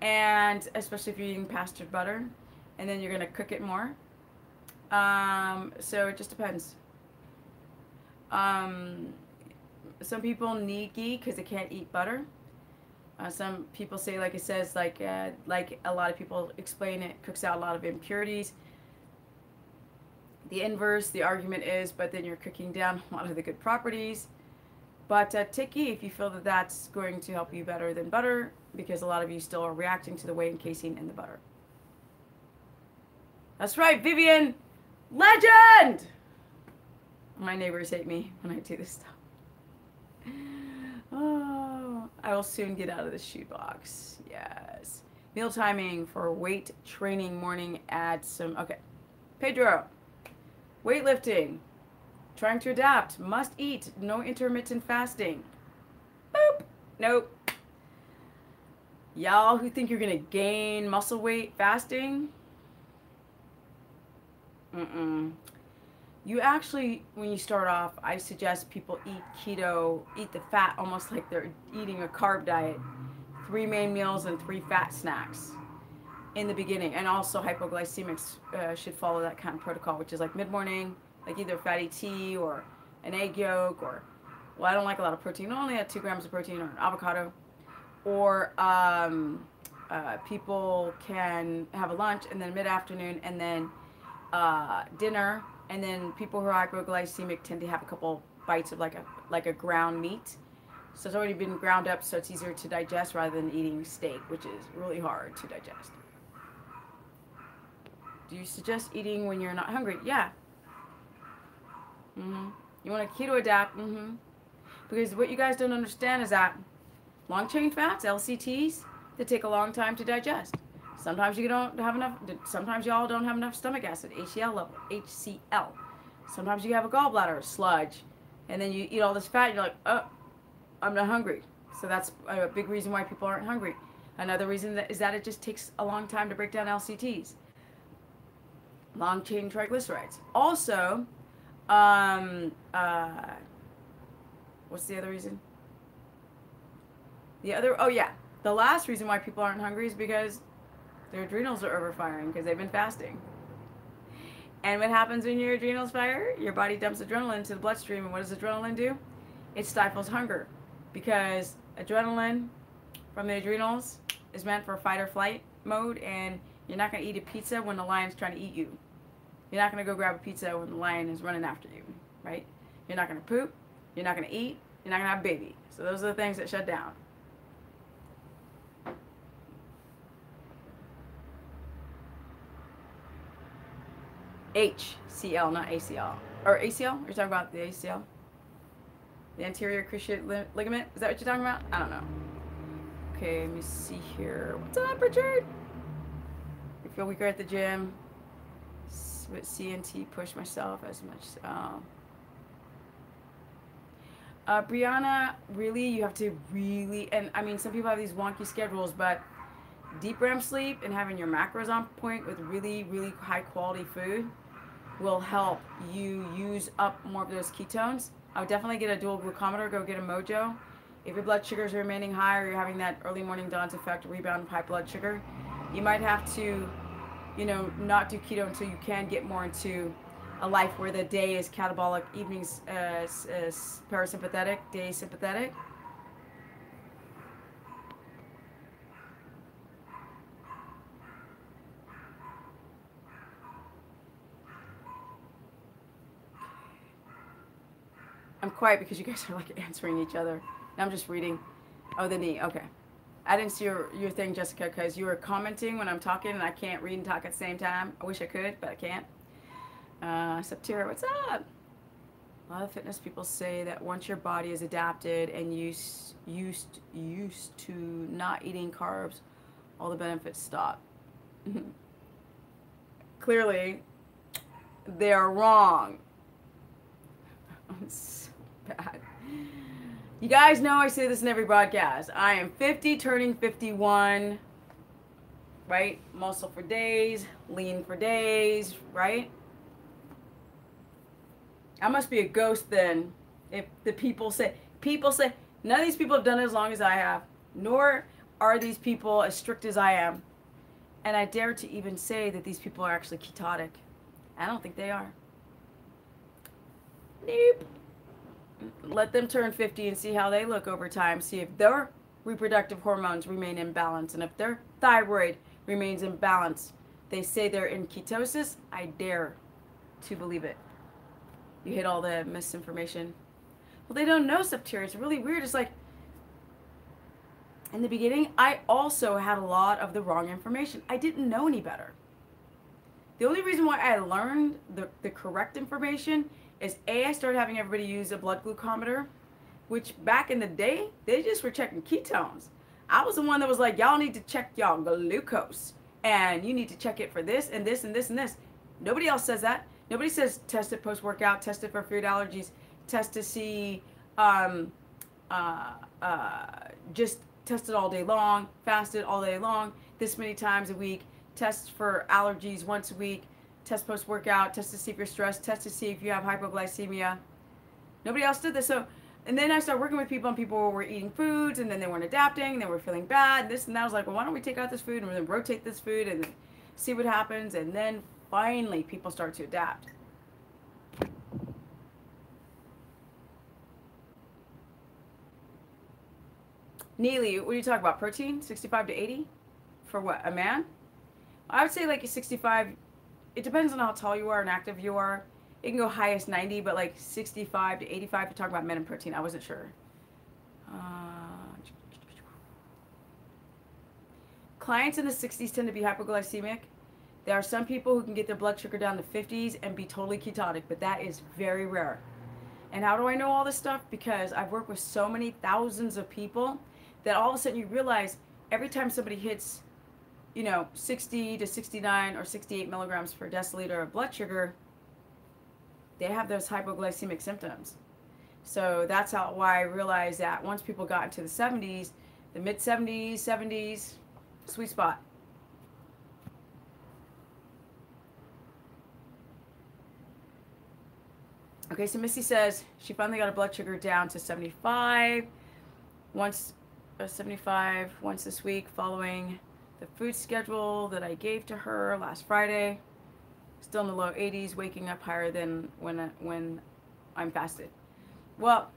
and especially if you're eating pastured butter, and then you're going to cook it more. So it just depends. Some people need ghee because they can't eat butter. Some people say, like it says, like a lot of people explain, it cooks out a lot of impurities. The inverse, the argument is, but then you're cooking down a lot of the good properties. But take ghee if you feel that that's going to help you better than butter, because a lot of you still are reacting to the whey and casein in the butter. That's right, Vivian! Legend! My neighbors hate me when I do this stuff. Oh, I will soon get out of the shoebox. Yes. Meal timing for weight training morning. Add some. Okay. Pedro. Weightlifting. Trying to adapt. Must eat. No intermittent fasting. Boop. Nope. Y'all who think you're going to gain muscle weight fasting. You actually, when you start off, I suggest people eat keto, eat the fat almost like they're eating a carb diet. 3 main meals and 3 fat snacks in the beginning. And also hypoglycemics should follow that kind of protocol, which is like mid-morning, like either fatty tea or an egg yolk, or, well, I don't like a lot of protein. I only have 2 grams of protein, or an avocado. Or people can have a lunch and then mid-afternoon and then dinner. And then people who are hypoglycemic tend to have a couple bites of like a ground meat. So it's already been ground up, so it's easier to digest rather than eating steak, which is really hard to digest. Do you suggest eating when you're not hungry? Yeah. You want to keto adapt? Because what you guys don't understand is that long chain fats, LCTs, they take a long time to digest. Sometimes you don't have enough. Sometimes y'all don't have enough stomach acid, HCl level, HCl. Sometimes you have a gallbladder sludge, and then you eat all this fat. And you're like, oh, I'm not hungry. So that's a big reason why people aren't hungry. Another reason is that it just takes a long time to break down LCTs, long chain triglycerides. Also, what's the other reason? The last reason why people aren't hungry is because their adrenals are overfiring because they've been fasting. And what happens when your adrenals fire? Your body dumps adrenaline into the bloodstream, and what does adrenaline do? It stifles hunger, because adrenaline from the adrenals is meant for fight or flight mode, and you're not going to eat a pizza when the lion's trying to eat you. You're not going to go grab a pizza when the lion is running after you, right? You're not going to poop. You're not going to eat. You're not going to have a baby. So those are the things that shut down. HCl, not ACL. Or ACL? You're talking about the ACL? The anterior cruciate ligament? Is that what you're talking about? I don't know. Okay, let me see here. What's up, Richard? I feel weaker at the gym. With CNT, push myself as much. Brianna, really, you have to really, and I mean, some people have these wonky schedules, but deep REM sleep and having your macros on point with really, really high quality food will help you use up more of those ketones. I would definitely get a dual glucometer, go get a Mojo. If your blood sugars are remaining high, or you're having that early morning dawn's effect, rebound of high blood sugar, you might have to, not do keto until you can get more into a life where the day is catabolic, evenings parasympathetic, day sympathetic. I'm quiet because you guys are like answering each other. Now I'm just reading. Oh, the knee. Okay. I didn't see your thing, Jessica, because you were commenting when I'm talking, and I can't read and talk at the same time. I wish I could, but I can't. Septira, what's up? A lot of fitness people say that once your body is adapted and used to not eating carbs, all the benefits stop. Clearly, they are wrong. It's so bad. You guys know I say this in every broadcast. I am 50, turning 51, right? Muscle for days, lean for days, right? I must be a ghost then. If the people say, None of these people have done it as long as I have, nor are these people as strict as I am. And I dare to even say that these people are actually ketotic. I don't think they are. Nope. Let them turn 50 and see how they look over time. See if their reproductive hormones remain in balance. And if their thyroid remains in balance, they say they're in ketosis. I dare to believe it. You hit all the misinformation. Well, they don't know septeria. It's really weird. It's like, in the beginning, I also had a lot of the wrong information. I didn't know any better. The only reason why I learned the correct information is I started having everybody use a blood glucometer, which back in the day, they just were checking ketones. I was the one that was like, y'all need to check y'all glucose. And you need to check it for this and this and this and this. Nobody else says that. Nobody says test it post-workout, test it for food allergies, test to see, just test it all day long, fast it all day long, this many times a week, test for allergies once a week, test post-workout, test to see if you're stressed, test to see if you have hypoglycemia. Nobody else did this. So, and then I started working with people, and people were eating foods, and then they weren't adapting, and they were feeling bad, and this and that. I was like, well, why don't we take out this food and then rotate this food and then see what happens? And then finally people start to adapt. Neely, what are you talking about? Protein? 65 to 80? For what? A man? I would say like a 65. It depends on how tall you are and active you are. It can go highest 90, but like 65 to 85. You're talking about men and protein. I wasn't sure. Clients in the 60s tend to be hypoglycemic. There are some people who can get their blood sugar down to 50s and be totally ketotic, but that is very rare. And how do I know all this stuff? Because I've worked with so many thousands of people that all of a sudden you realize every time somebody hits, 60 to 69 or 68 milligrams per deciliter of blood sugar, they have those hypoglycemic symptoms. So that's why I realized that once people got into the 70s, the mid 70s, sweet spot. Okay, so Missy says she finally got her blood sugar down to 75 once this week following the food schedule that I gave to her last Friday. Still in the low 80s, waking up higher than when I'm fasted. Well,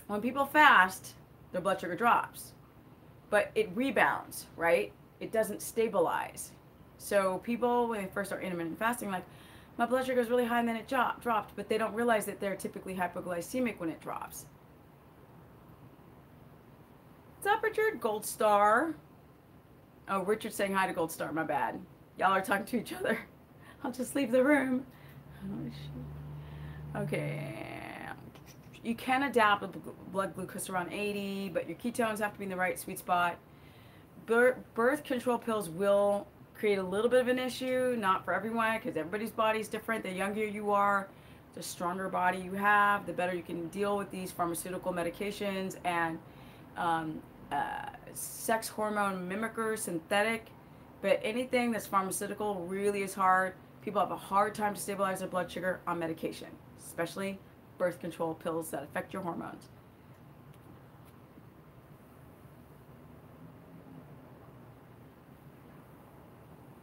when people fast, their blood sugar drops, but it rebounds, right? It doesn't stabilize. So people, when they first start intermittent fasting, like, my blood sugar is really high and then it dropped, but they don't realize that they're typically hypoglycemic when it drops. What's up, Richard? Gold Star. Oh, Richard's saying hi to Gold Star. My bad. Y'all are talking to each other. I'll just leave the room. Oh, shit. Okay. You can adapt with blood glucose around 80, but your ketones have to be in the right sweet spot. Birth control pills will create a little bit of an issue, not for everyone, because everybody's body is different. The younger you are, the stronger body you have, the better you can deal with these pharmaceutical medications and sex hormone mimickers, synthetic. But anything that's pharmaceutical really is hard. People have a hard time to stabilize their blood sugar on medication, especially birth control pills that affect your hormones.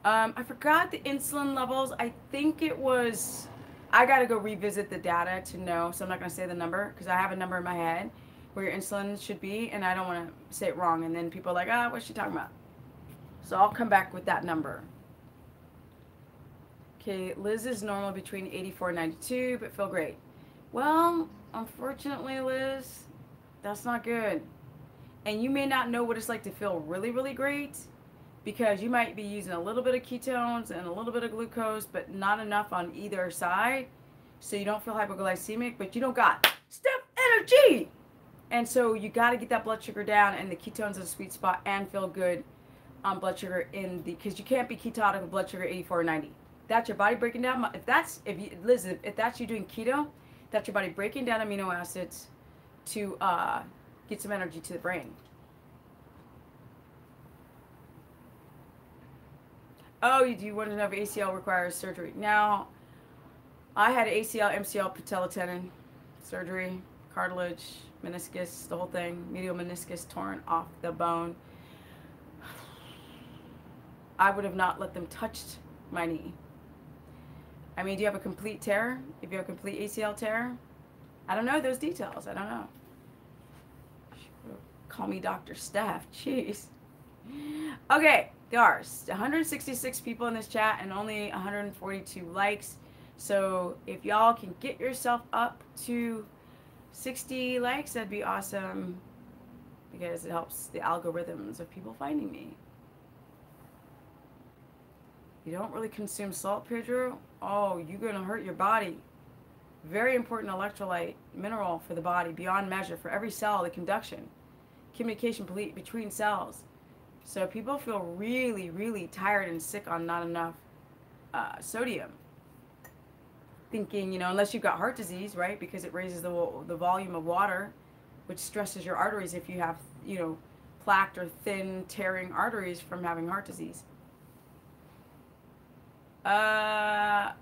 I forgot the insulin levels. I think it was, I got to go revisit the data to know, so I'm not going to say the number because I have a number in my head where your insulin should be, and I don't want to say it wrong, and then people are like, what's she talking about? So I'll come back with that number. Okay, Liz is normal between 84 and 92, but feel great. Well, unfortunately, Liz, that's not good. And you may not know what it's like to feel really, really great, because you might be using a little bit of ketones and a little bit of glucose, but not enough on either side. So you don't feel hypoglycemic, but you don't got step energy. And so you got to get that blood sugar down and the ketones at a sweet spot and feel good on blood sugar because you can't be ketotic with blood sugar 84 or 90. That's your body breaking down. Liz, if that's you doing keto, that's your body breaking down amino acids to get some energy to the brain. Oh, you want to know if ACL requires surgery? Now, I had ACL, MCL, patella tendon surgery, cartilage, meniscus, the whole thing, medial meniscus torn off the bone. I would have not let them touch my knee. I mean, do you have a complete tear? If you have a complete ACL tear? I don't know those details. I don't know. Call me Dr. Steph. Jeez. Okay, there are 166 people in this chat and only 142 likes. So if y'all can get yourself up to 60 likes, that'd be awesome, because it helps the algorithms of people finding me. You don't really consume salt, Pedro? Oh, you're gonna hurt your body. Very important electrolyte, mineral for the body, beyond measure for every cell, the conduction, communication between cells. So people feel really, really tired and sick on not enough sodium. Thinking, you know, unless you've got heart disease, right? Because it raises the volume of water, which stresses your arteries if you have, you know, plaqued or thin tearing arteries from having heart disease. I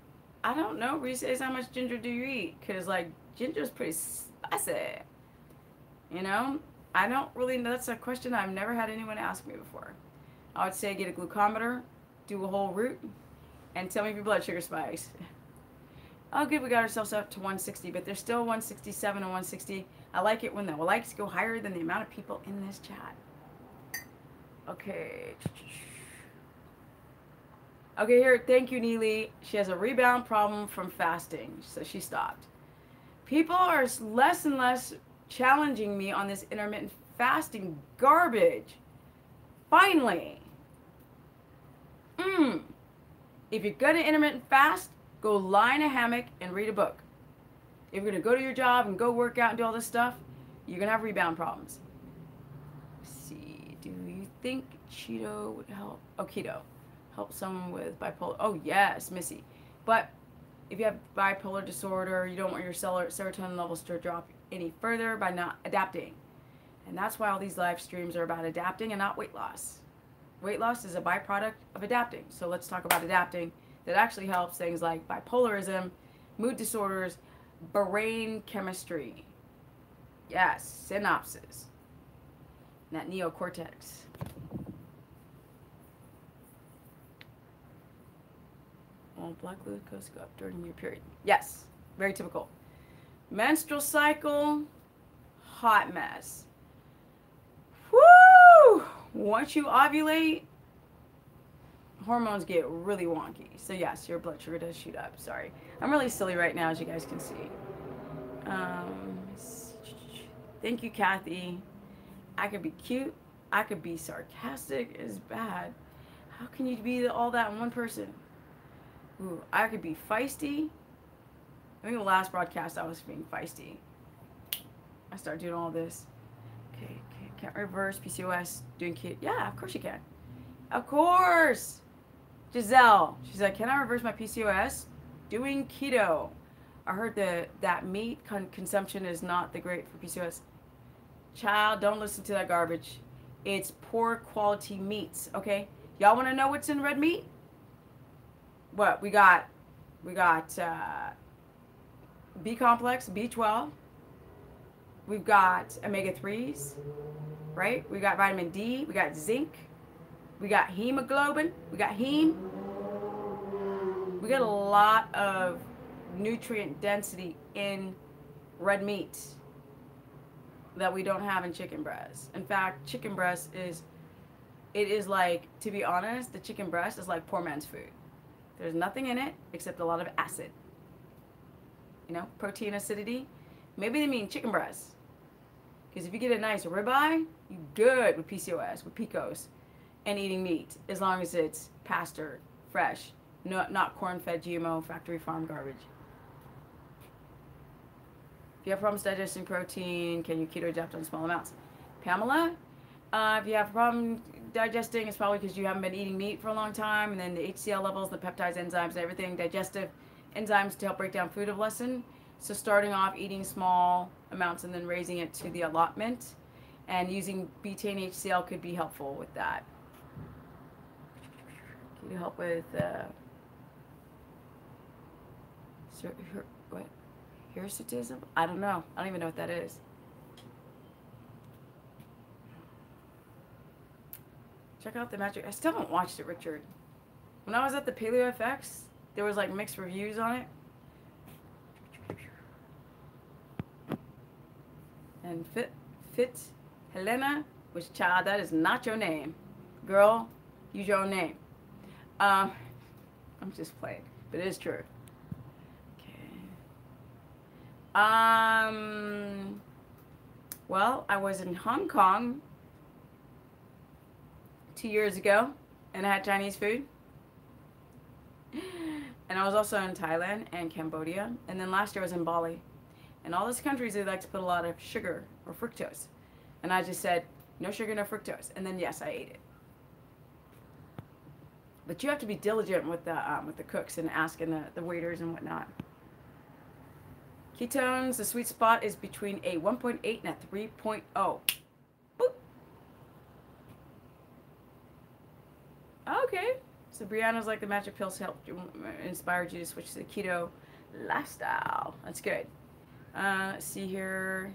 don't know. Reese says, how much ginger do you eat? Because, like, ginger's pretty spicy. You know? I don't really know. That's a question I've never had anyone ask me before. I would say get a glucometer, do a whole root, and tell me if your blood sugar spikes. Oh, good. We got ourselves up to 160, but there's still 167 and 160. I like it when the likes go higher than the amount of people in this chat. Okay. Okay, here, thank you, Neely. She has a rebound problem from fasting, so she stopped. People are less and less challenging me on this intermittent fasting garbage. Finally. If you're gonna intermittent fast, go lie in a hammock and read a book. If you're gonna go to your job and go work out and do all this stuff, you're gonna have rebound problems. Let's see, do you think Keto would help? Oh, Keto. Help someone with bipolar. Oh, yes, Missy. But if you have bipolar disorder, you don't want your serotonin levels to drop any further by not adapting. And that's why all these live streams are about adapting and not weight loss. Weight loss is a byproduct of adapting. So let's talk about adapting. That actually helps things like bipolarism, mood disorders, brain chemistry. Yes, synapses. That neocortex. Well, blood glucose go up during your period. Yes, very typical. Menstrual cycle, hot mess. Woo! Once you ovulate, hormones get really wonky. So yes, your blood sugar does shoot up. Sorry. I'm really silly right now, as you guys can see. Thank you, Kathy. I could be cute. I could be sarcastic. It's bad. How can you be all that in one person? Ooh, I could be feisty. I think the last broadcast I was being feisty. I started doing all this. Okay, can't reverse PCOS doing keto. Yeah, of course you can. Of course. Giselle, she's like, can I reverse my PCOS doing keto? I heard that meat consumption is not the great for PCOS. Child, don't listen to that garbage. It's poor quality meats, okay? Y'all want to know what's in red meat? What we got B complex, B12. We've got omega-3s, right? We got vitamin D, we got zinc, we got hemoglobin, we got heme. We got a lot of nutrient density in red meat that we don't have in chicken breast. In fact, chicken breast is like, to be honest, the chicken breast is like poor man's food. There's nothing in it except a lot of acid. You know, protein acidity. Maybe they mean chicken breast. Because if you get a nice ribeye, you're good with PCOS, with PCOS, and eating meat, as long as it's pastured, fresh, not corn-fed GMO factory farm garbage. If you have problems digesting protein, can you keto adapt on small amounts? Pamela, if you have a problem digesting, it's probably because you haven't been eating meat for a long time, and then the HCl levels, the peptides, enzymes, everything, digestive enzymes to help break down food have lessened. So starting off eating small amounts and then raising it to the allotment, and using betaine HCl could be helpful with that. Can you help with what? Hirsutism? I don't know. I don't even know what that is. Check out the magic. I still haven't watched it, Richard. When I was at the Paleo FX, there was like mixed reviews on it. And Fit Helena, which, child, that is not your name. Girl, use your own name. I'm just playing, but it is true. Okay. Well, I was in Hong Kong 2 years ago, and I had Chinese food. And I was also in Thailand and Cambodia, and then last year I was in Bali. And all those countries, they like to put a lot of sugar or fructose. And I just said, no sugar, no fructose. And then, yes, I ate it. But you have to be diligent with the cooks and asking the waiters and whatnot. Ketones, the sweet spot is between a 1.8 and a 3.0. Boop. Okay. So Brianna's like the magic pills helped you, inspired you to switch to the keto lifestyle. That's good. Let's see here.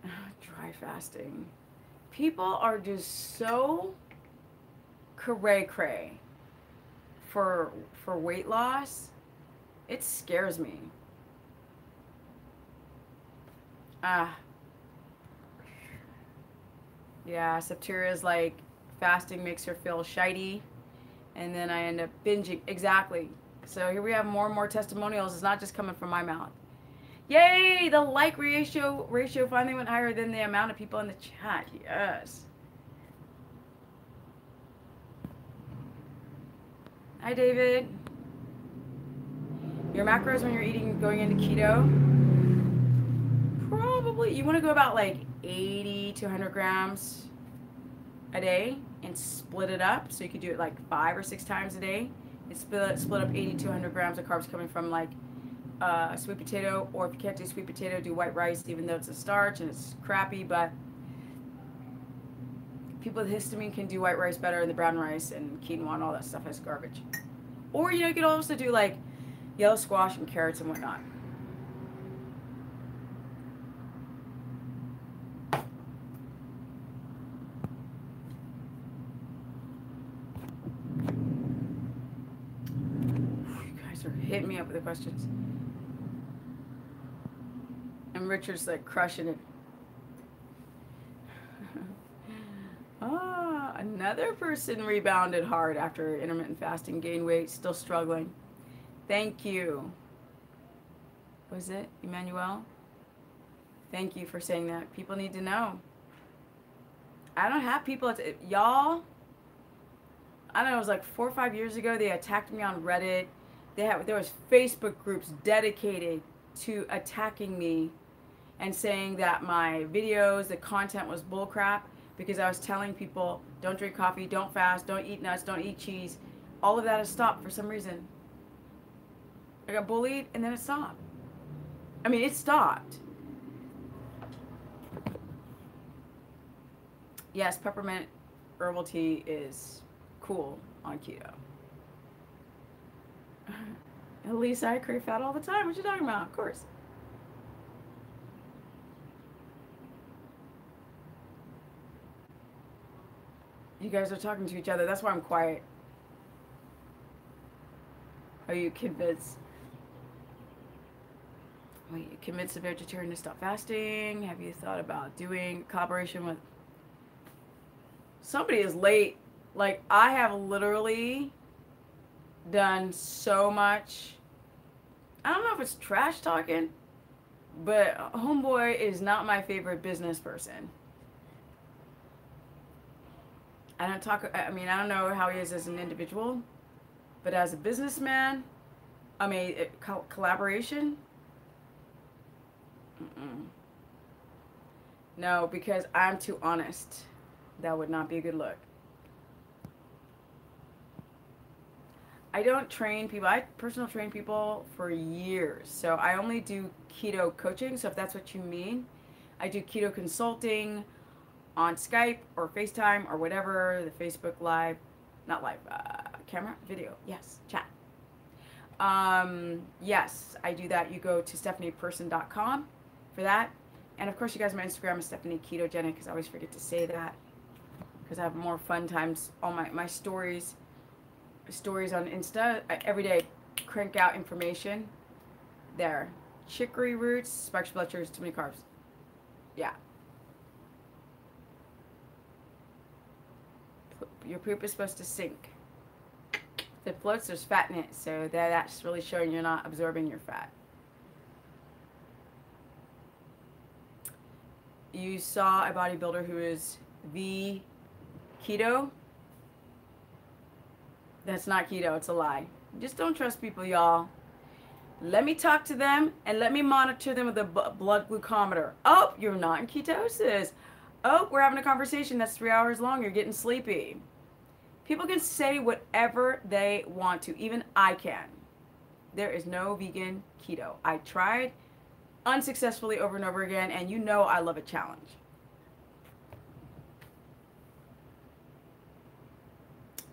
Dry fasting. People are just so cray-cray for weight loss. It scares me. Yeah, Septira's like fasting makes her feel shitey, and then I end up binging. Exactly. So here we have more and more testimonials. It's not just coming from my mouth. Yay! The like ratio finally went higher than the amount of people in the chat. Yes. Hi, David. Your macros when you're going into keto? Probably, you want to go about like 80 to 100 grams a day and split it up. So you could do it like 5 or 6 times a day. And split up 80 to 100 grams of carbs coming from like sweet potato, or if you can't do sweet potato, do white rice, even though it's a starch and it's crappy. But people with histamine can do white rice better, and the brown rice and quinoa and all that stuff is garbage. Or, you know, you could also do like yellow squash and carrots and whatnot. You guys are hitting me up with the questions. And Richard's like crushing it. Another person rebounded hard after intermittent fasting, gained weight, still struggling. Thank you. Was it Emmanuel? Thank you for saying that. People need to know. I don't have people, y'all, I don't know, it was like 4 or 5 years ago, they attacked me on Reddit. There was Facebook groups dedicated to attacking me and saying that my videos, the content was bullcrap because I was telling people, don't drink coffee, don't fast, don't eat nuts, don't eat cheese. All of that has stopped for some reason. I got bullied and then it stopped. I mean, it stopped. Yes, peppermint herbal tea is cool on keto. At least I crave fat all the time. What you talking about? Of course. You guys are talking to each other. That's why I'm quiet. Are you convinced? Wait, you convinced a vegetarian to stop fasting? Have you thought about doing collaboration with... Somebody is late. Like, I have literally done so much. I don't know if it's trash talking, but homeboy is not my favorite business person. I don't know how he is as an individual, but as a businessman, collaboration? No, because I'm too honest. That would not be a good look. I don't train people. I personal train people for years. So I only do keto coaching. So if that's what you mean, I do keto consulting on Skype or FaceTime or whatever, the Facebook live, not live, camera, video, yes, chat. Yes, I do that. You go to stephanieperson.com for that. And of course, you guys, my Instagram is Stephanie Ketogenic, because I always forget to say that, because I have more fun times. All my stories on Insta, every day crank out information there. Chicory roots, spikes blood sugars, too many carbs. Yeah. Your poop is supposed to sink. If it floats, there's fat in it, so that's really showing you're not absorbing your fat. You saw a bodybuilder who is keto. That's not keto, it's a lie. Just don't trust people, y'all. Let me talk to them and let me monitor them with a blood glucometer. Oh, you're not in ketosis. Oh, we're having a conversation that's 3 hours long. You're getting sleepy. People can say whatever they want to. Even I can. There is no vegan keto. I tried unsuccessfully over and over again, and you know I love a challenge.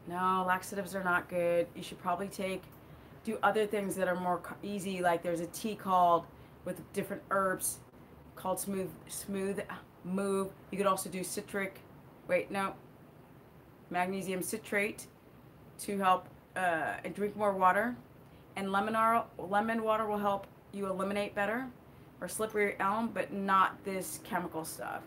No, laxatives are not good. You should probably do other things that are more easy. Like there's a tea called with different herbs called smooth move. You could also do magnesium citrate to help and drink more water. And lemon water will help you eliminate better, or slippery elm, but not this chemical stuff.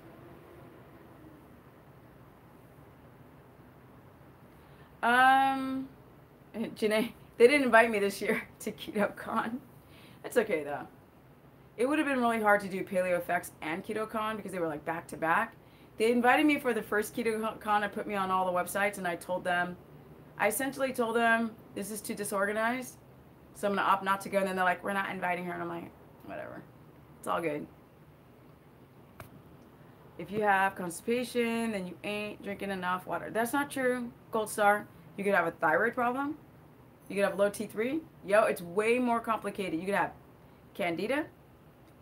Janae, they didn't invite me this year to KetoCon. That's okay though. It would have been really hard to do PaleoFX and KetoCon because they were like back to back. They invited me for the first KetoCon and put me on all the websites, and I essentially told them this is too disorganized, so I'm gonna opt not to go. And then they're like, we're not inviting her, and I'm like, whatever, it's all good. If you have constipation, then you ain't drinking enough water. That's not true, Gold Star. You could have a thyroid problem. You could have low T3. Yo, it's way more complicated. You could have candida.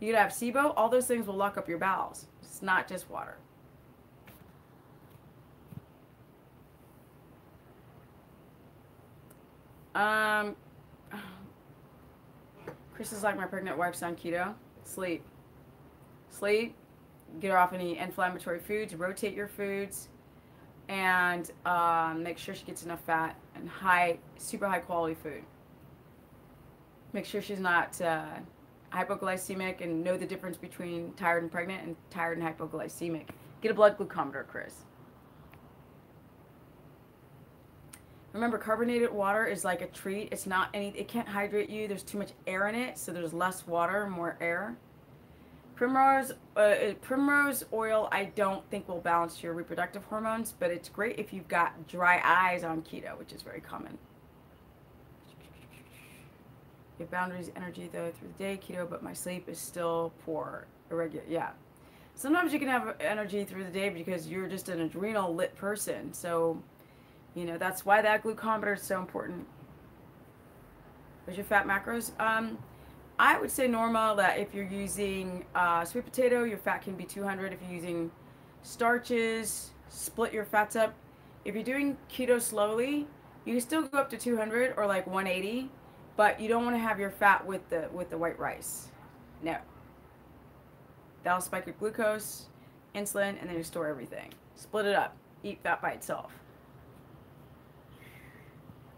You could have SIBO. All those things will lock up your bowels. It's not just water. Chris is like, my pregnant wife's on keto. Sleep. Get her off any inflammatory foods. Rotate your foods. And make sure she gets enough fat and super high quality food. Make sure she's not hypoglycemic, and know the difference between tired and pregnant and tired and hypoglycemic. Get a blood glucometer, Chris. Remember, carbonated water is like a treat. It's not it can't hydrate you. There's too much air in it, so there's less water, more air. Primrose oil, I don't think will balance your reproductive hormones, but it's great if you've got dry eyes on keto, which is very common. You have boundaries, energy though through the day, keto, but my sleep is still poor, irregular. Yeah. Sometimes you can have energy through the day because you're just an adrenal lit person. So, that's why that glucometer is so important. What's your fat macros? I would say normal, that if you're using sweet potato, your fat can be 200. If you're using starches, split your fats up. If you're doing keto slowly, you can still go up to 200 or like 180, but you don't want to have your fat with the white rice. No. That'll spike your glucose, insulin, and then you store everything. Split it up. Eat fat by itself.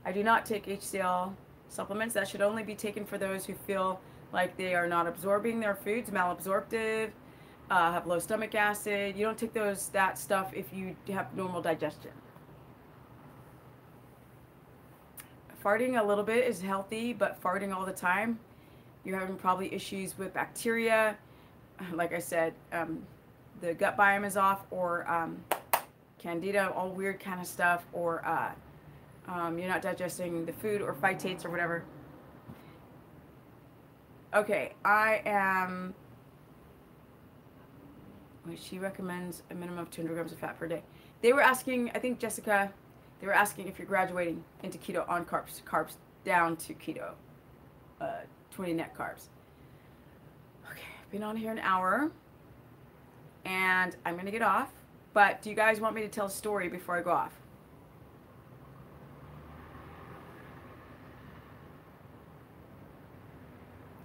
I do not take HCl supplements. That should only be taken for those who feel like they are not absorbing their foods, malabsorptive, have low stomach acid. You don't take that stuff if you have normal digestion. Farting a little bit is healthy, but farting all the time, you're having probably issues with bacteria. Like I said, the gut biome is off, or candida, all weird kind of stuff, or you're not digesting the food, or phytates or whatever. Okay, she recommends a minimum of 200 grams of fat per day. They were asking, I think Jessica, they were asking if you're graduating into keto on carbs down to keto, 20 net carbs. Okay, I've been on here an hour, and I'm going to get off, but do you guys want me to tell a story before I go off?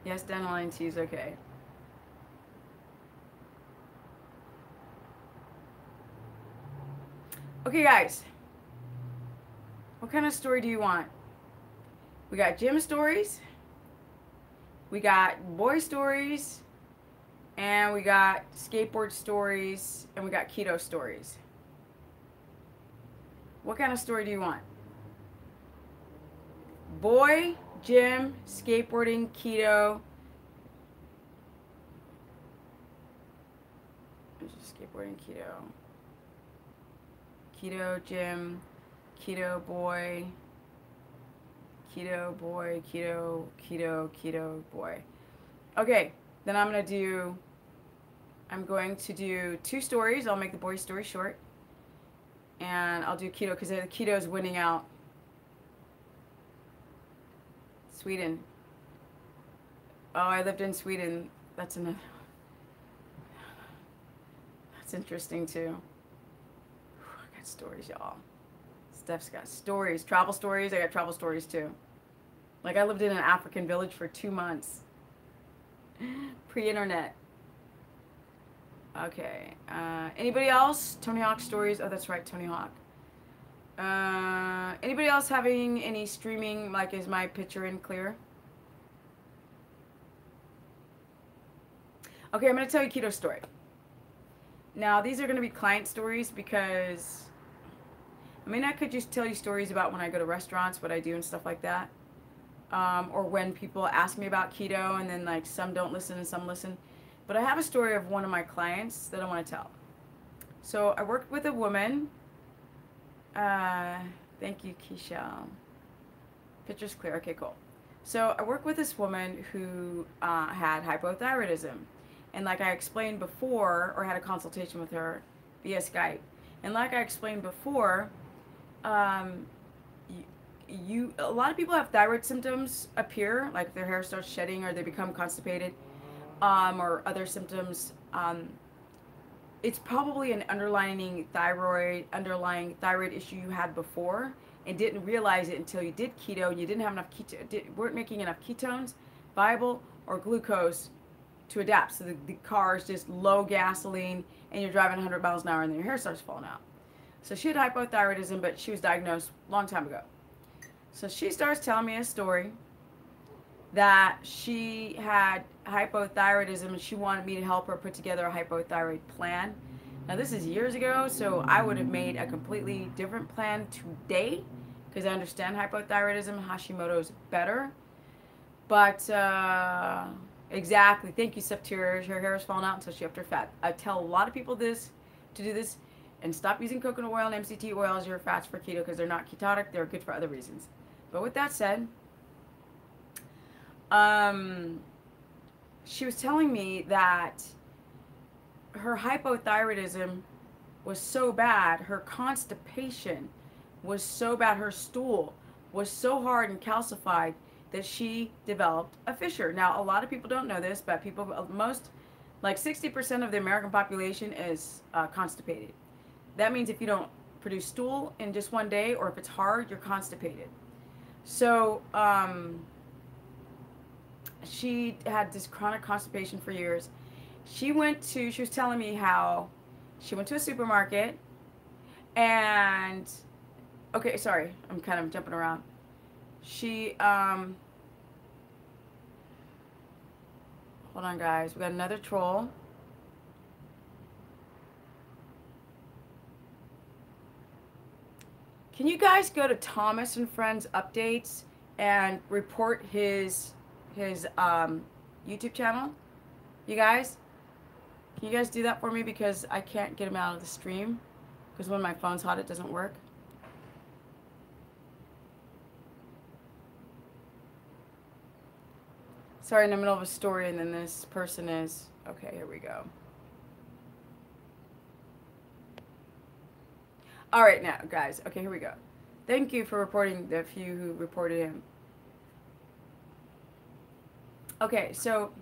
Yes, dandelion tea is okay. Okay, guys. What kind of story do you want? We got gym stories. We got boy stories. And we got skateboard stories. And we got keto stories. What kind of story do you want? Boy, gym, skateboarding, keto. Skateboarding, keto. Keto, gym, keto, boy. Keto, boy, keto, keto, keto, boy. Okay, then I'm going to do 2 stories. I'll make the boy story short. And I'll do keto because the keto is winning out. Sweden. Oh, I lived in Sweden. That's interesting too. I got stories, y'all. Steph's got stories. Travel stories. I got travel stories too. Like I lived in an African village for 2 months. Pre-internet. Okay. Anybody else? Tony Hawk stories. Oh, that's right, Tony Hawk. Anybody else having any streaming? Like, is my picture in clear? Okay, I'm going to tell you a keto story. Now, these are going to be client stories because, I mean, I could just tell you stories about when I go to restaurants, what I do and stuff like that. Or when people ask me about keto and then, like, some don't listen and some listen. But I have a story of one of my clients that I want to tell. So I worked with a woman. Thank you, Keisha. Picture's clear. Okay, cool. So I worked with this woman who had hypothyroidism. And like I explained before, or had a consultation with her via Skype. And like I explained before, a lot of people have thyroid symptoms appear, like their hair starts shedding or they become constipated, or other symptoms. It's probably an underlying thyroid issue you had before and didn't realize it until you did keto and you didn't have enough weren't making enough ketones, viable, or glucose to adapt. So the car is just low gasoline and you're driving 100 miles an hour and then your hair starts falling out. So she had hypothyroidism, but she was diagnosed a long time ago. So she starts telling me a story that she had hypothyroidism and she wanted me to help her put together a hypothyroid plan. Now this is years ago, so I would have made a completely different plan today because I understand hypothyroidism and Hashimoto's better. But exactly, thank you, Septir. Her hair is falling out until she upped her fat. I tell a lot of people to do this and stop using coconut oil and MCT oil as your fats for keto because they're not ketotic, they're good for other reasons. But with that said, she was telling me that her hypothyroidism was so bad, her constipation was so bad, her stool was so hard and calcified that she developed a fissure. Now, a lot of people don't know this, but like 60% of the American population is constipated. That means if you don't produce stool in just one day, or if it's hard, you're constipated. So, she had this chronic constipation for years. She was telling me how she went to a supermarket and, okay, sorry, I'm kind of jumping around. She, hold on guys, we got another troll. Can you guys go to Thomas and Friends updates and report his YouTube channel? You guys? Can you guys do that for me because I can't get him out of the stream because when my phone's hot it doesn't work. Sorry, in the middle of a story and then this person is... Okay, here we go. Alright now, guys. Okay, here we go. Thank you for reporting the few who reported him. Okay, so...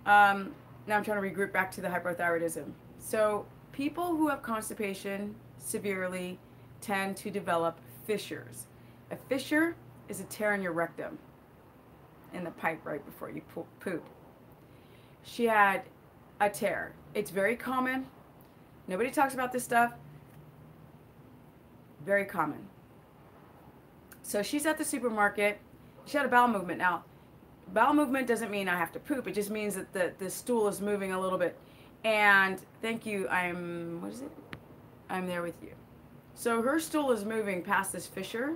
now I'm trying to regroup back to the hypothyroidism. So, people who have constipation severely tend to develop fissures. A fissure is a tear in your rectum. in the pipe right before you poop. She had a tear. It's very common. Nobody talks about this stuff. Very common. So she's at the supermarket. She had a bowel movement. Now, bowel movement doesn't mean I have to poop. It just means that the stool is moving a little bit. And thank you. What is it? I'm there with you. So her stool is moving past this fissure.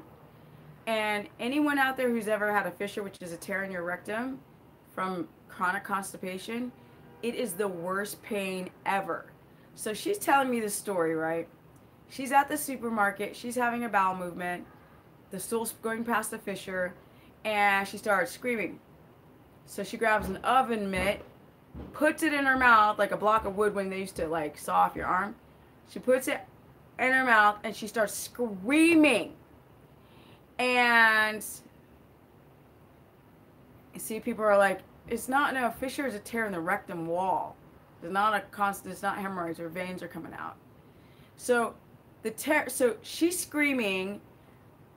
And anyone out there who's ever had a fissure, which is a tear in your rectum from chronic constipation, it is the worst pain ever. So she's telling me this story, right? She's at the supermarket. She's having a bowel movement. The stool's going past the fissure. And she starts screaming. So she grabs an oven mitt, puts it in her mouth like a block of wood when they used to like saw off your arm. She puts it in her mouth and she starts screaming. And you see, people are like, it's not, no, fissure is a tear in the rectum wall. It's not a constant, it's not hemorrhoids or veins are coming out. So the tear, so she's screaming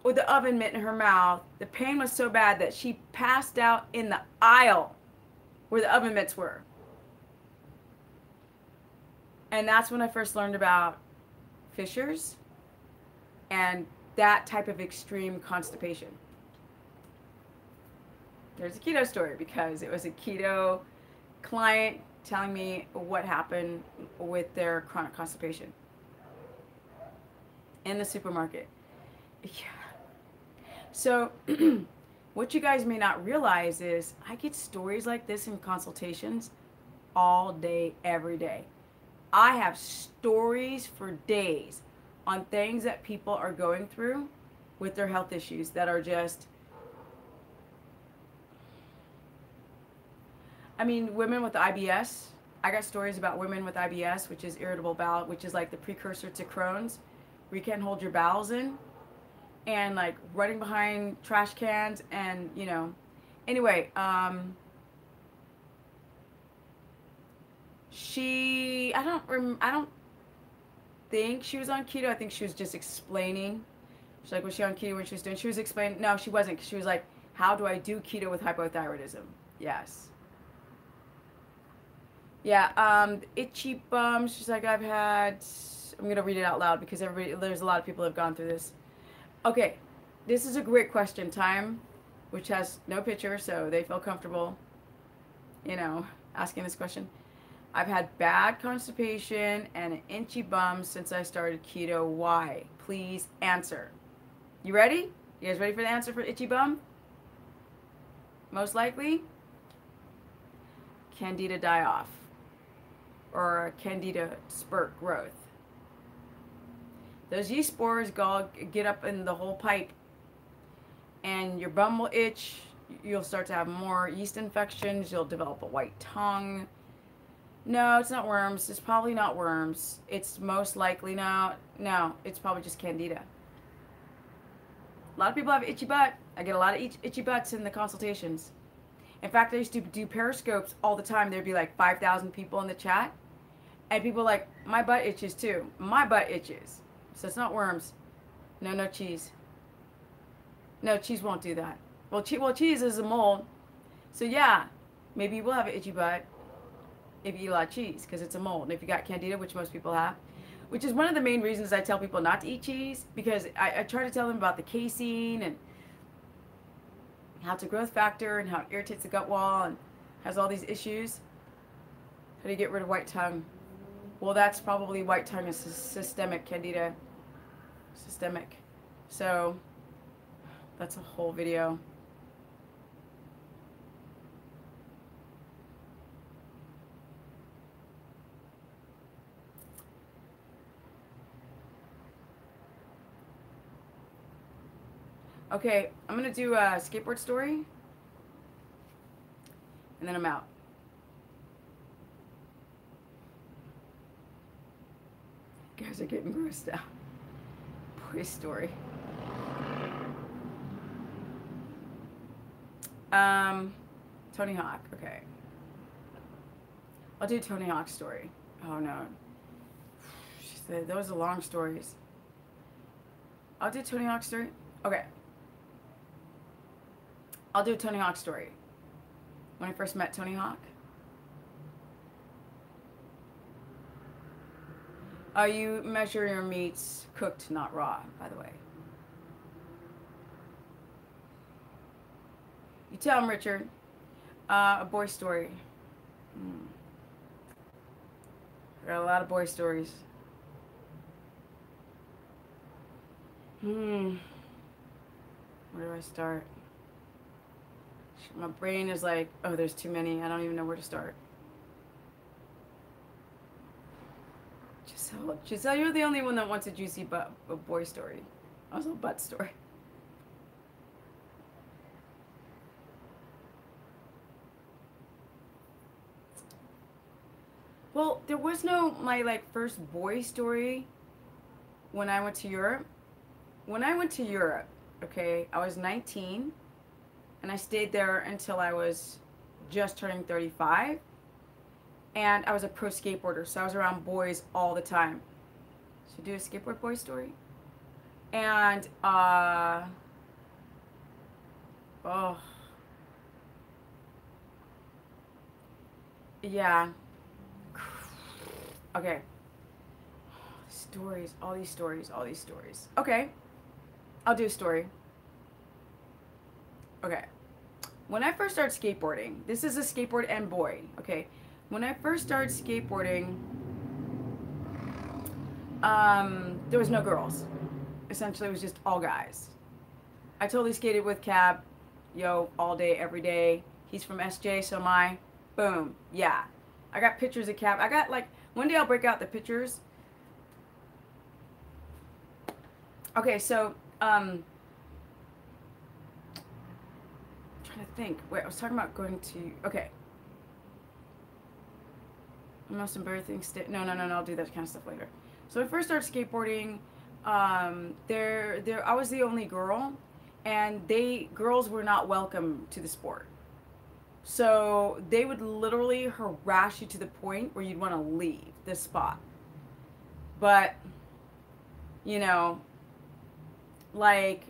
with the oven mitt in her mouth. The pain was so bad that she passed out in the aisle where the oven mitts were. And that's when I first learned about fissures and that type of extreme constipation. There's a keto story because it was a keto client telling me what happened with their chronic constipation in the supermarket. Yeah. So what you guys may not realize is I get stories like this in consultations all day, every day. I have stories for days on things that people are going through with their health issues that are just, I mean, women with IBS. I got stories about women with IBS, which is irritable bowel, which is like the precursor to Crohn's, where you can't hold your bowels in, and like running behind trash cans and, you know, anyway, I don't think she was on keto. I think she was just explaining. She's like, was she on keto when she was doing? She was explaining. No, she wasn't. 'Cause she was like, how do I do keto with hypothyroidism? Yes. Yeah. Itchy bums. She's like, I've had. I'm gonna read it out loud because there's a lot of people who have gone through this. Okay, this is a great question time, which has no picture, so they feel comfortable, you know, asking this question. I've had bad constipation and an itchy bum since I started keto. Why? Please answer. You ready? You guys ready for the answer for itchy bum? Most likely, Candida die-off or Candida spurt growth. Those yeast spores get up in the whole pipe and your bum will itch. You'll start to have more yeast infections. You'll develop a white tongue. No, it's not worms. It's probably not worms. It's most likely no, it's probably just Candida. A lot of people have itchy butt. I get a lot of itchy butts in the consultations. In fact, I used to do periscopes all the time. There'd be like 5,000 people in the chat. And people are like, my butt itches too. My butt itches. So it's not worms. No cheese. No, cheese won't do that. Well, cheese is a mold. So yeah, maybe you will have an itchy butt if you eat a lot of cheese because it's a mold. And if you got Candida, which most people have, which is one of the main reasons I tell people not to eat cheese, because I try to tell them about the casein and how it's a growth factor and how it irritates the gut wall and has all these issues. How do you get rid of white tongue? Well, that's probably white tongue is systemic Candida. Systemic. So that's a whole video. Okay, I'm going to do a skateboard story. And then I'm out. You guys are getting grossed out. Boy, story. Tony Hawk, okay. I'll do Tony Hawk's story. Oh no. Those are long stories. I'll do Tony Hawk's story. Okay. I'll do a Tony Hawk story. when I first met Tony Hawk. You measure your meats cooked, not raw, by the way. You tell him, Richard. A boy story. I got a lot of boy stories. Where do I start? My brain is like, oh, there's too many. I don't even know where to start. Giselle, you're the only one that wants a juicy a boy story. Also a butt story. Well, there was no, my like first boy story when I went to Europe. When I went to Europe, okay, I was 19 and I stayed there until I was just turning 35. And I was a pro skateboarder, so I was around boys all the time. Should I do a skateboard boy story? And, oh. Yeah. Okay. Stories, all these stories, all these stories. Okay. I'll do a story. Okay. When I first started skateboarding, this is a skateboard and boy, okay? When I first started skateboarding, there was no girls. Essentially, it was just all guys. I totally skated with Cab, all day, every day. He's from SJ, so am I. Boom. Yeah. I got pictures of Cab. I got, like, one day I'll break out the pictures. Okay, so, I'm trying to think. Wait, I was talking about going to, okay. Most embarrassing no, I'll do that kind of stuff later. So when I first started skateboarding, I was the only girl, and girls were not welcome to the sport. So they would literally harass you to the point where you'd want to leave the spot. But, like,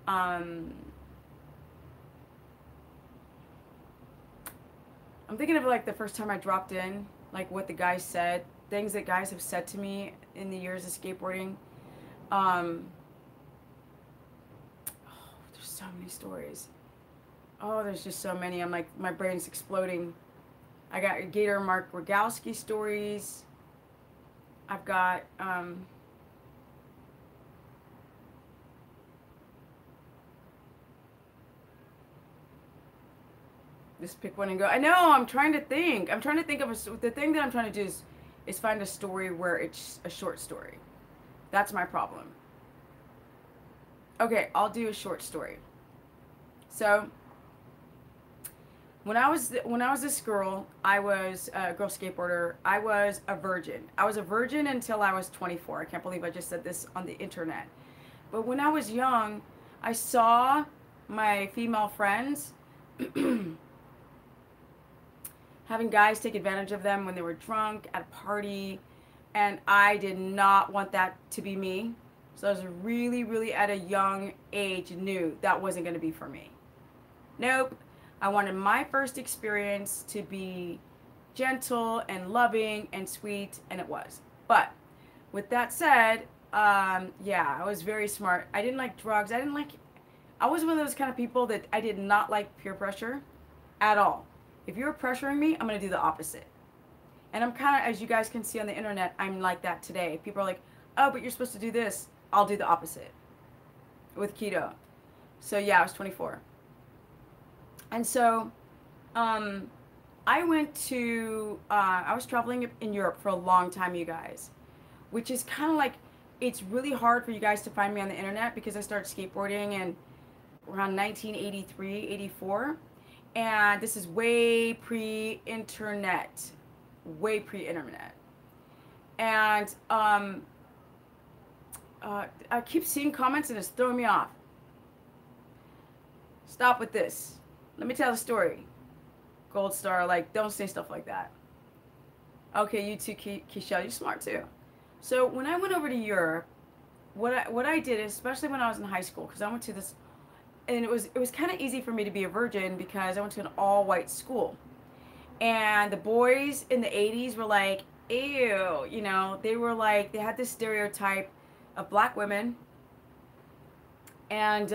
I'm thinking of like the first time I dropped in, like what the guys said, things that guys have said to me in the years of skateboarding. Oh, there's so many stories. Oh, there's just so many. I'm like, my brain's exploding. I got Gator Mark Rogowski stories. I've got, just pick one and go. I know, I'm trying to think. I'm trying to think of the thing that I'm trying to do is find a story where it's a short story. That's my problem. Okay, I'll do a short story. So, when I was this girl, I was a girl skateboarder. I was a virgin. I was a virgin until I was 24. I can't believe I just said this on the internet. But when I was young, I saw my female friends having guys take advantage of them when they were drunk at a party, and I did not want that to be me. So I was really, really at a young age knew that wasn't going to be for me. Nope. I wanted my first experience to be gentle and loving and sweet, and it was. But with that said, yeah, I was very smart. I didn't like drugs. I was one of those kind of people that I did not like peer pressure at all. If you're pressuring me, I'm going to do the opposite. And I'm kind of, as you guys can see on the internet, I'm like that today. People are like, oh, but you're supposed to do this. I'll do the opposite with keto. So yeah, I was 24. And so I went to, I was traveling in Europe for a long time, you guys, which is kind of like, it's really hard for you guys to find me on the internet because I started skateboarding in around 1983, 84. And this is way pre-internet. Way pre-internet. And I keep seeing comments and it's throwing me off. Stop with this. Let me tell the story. Gold star, like, don't say stuff like that. Okay, you too, Keisha, you're smart too. So when I went over to Europe, what I did, especially when I was in high school, because I went to this, and it was kind of easy for me to be a virgin because I went to an all-white school. And the boys in the 80s were like, ew, you know, they were like, they had this stereotype of black women, and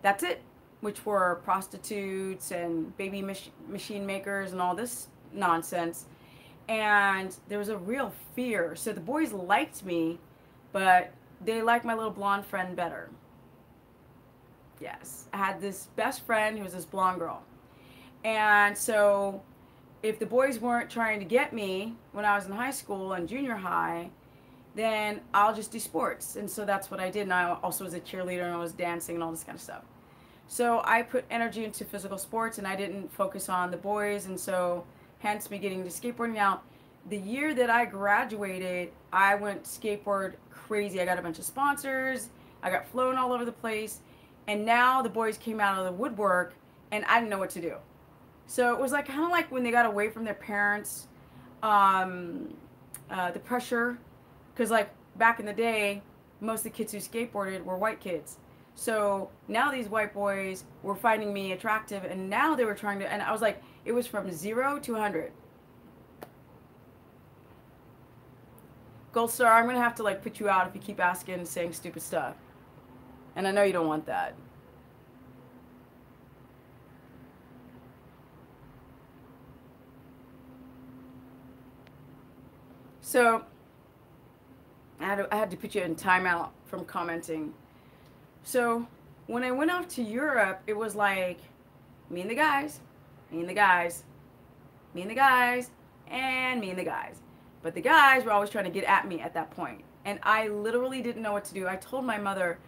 that's it, which were prostitutes and baby machine makers and all this nonsense. And there was a real fear. So the boys liked me, but they liked my little blonde friend better. Yes, I had this best friend who was this blonde girl. And so if the boys weren't trying to get me when I was in high school and junior high, then I'll just do sports. And so that's what I did. And I also was a cheerleader and I was dancing and all this kind of stuff. So I put energy into physical sports and I didn't focus on the boys. And so hence me getting into skateboarding. Now, the year that I graduated, I went skateboard crazy. I got a bunch of sponsors. I got flown all over the place. And now the boys came out of the woodwork and I didn't know what to do. So it was like kind of like when they got away from their parents, the pressure, because like back in the day, most of the kids who skateboarded were white kids. So now these white boys were finding me attractive, and now they were trying to, and I was like, it was from 0 to 100. Gold Star, I'm going to have to like put you out if you keep asking and saying stupid stuff. And I know you don't want that. So I had to put you in timeout from commenting. So when I went off to Europe, it was like me and the guys, me and the guys, me and the guys, and me and the guys. But the guys were always trying to get at me at that point. And I literally didn't know what to do. I told my mother,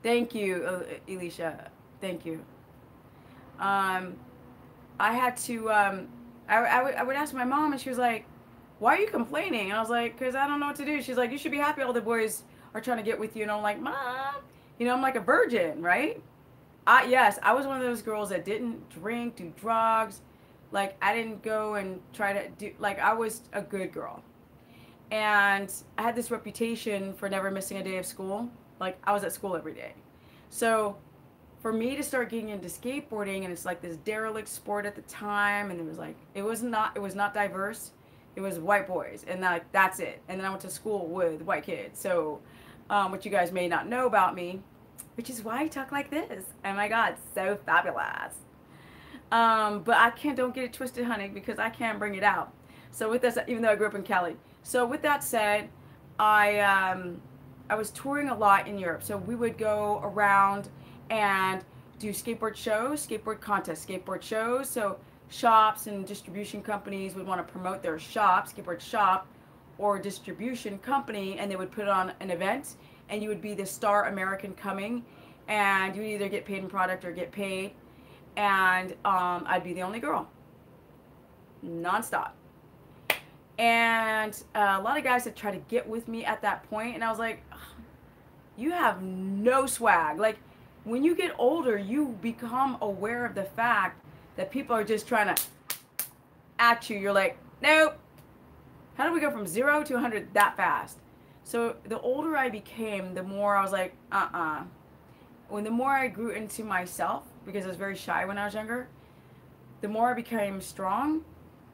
thank you, Elisha. Thank you. I had to, I would ask my mom, and she was like, why are you complaining? And I was like, because I don't know what to do. She's like, you should be happy all the boys are trying to get with you. And I'm like, Mom, you know, I'm like a virgin, right? Yes, I was one of those girls that didn't drink, do drugs. Like, I didn't go and try to do, like, I was a good girl. And I had this reputation for never missing a day of school. Like, I was at school every day. So for me to start getting into skateboarding, and it's like this derelict sport at the time, and it was like, it was not diverse. It was white boys, and like that's it. And then I went to school with white kids. So what you guys may not know about me, which is why I talk like this. Oh my God, so fabulous. But don't get it twisted, honey, because I can't bring it out. So with this, even though I grew up in Cali. So with that said, I was touring a lot in Europe. So we would go around and do skateboard shows, skateboard contests, skateboard shows. So shops and distribution companies would want to promote their shop, skateboard shop, or distribution company, and they would put on an event, and you would be the star American coming, and you would either get paid in product or get paid, and I'd be the only girl, nonstop. And a lot of guys had tried to get with me at that point, and I was like, you have no swag. Like, when you get older, you become aware of the fact that people are just trying to at you. You're like, nope. How do we go from 0 to 100 that fast? So the older I became, the more I was like, When the more I grew into myself, because I was very shy when I was younger, the more I became strong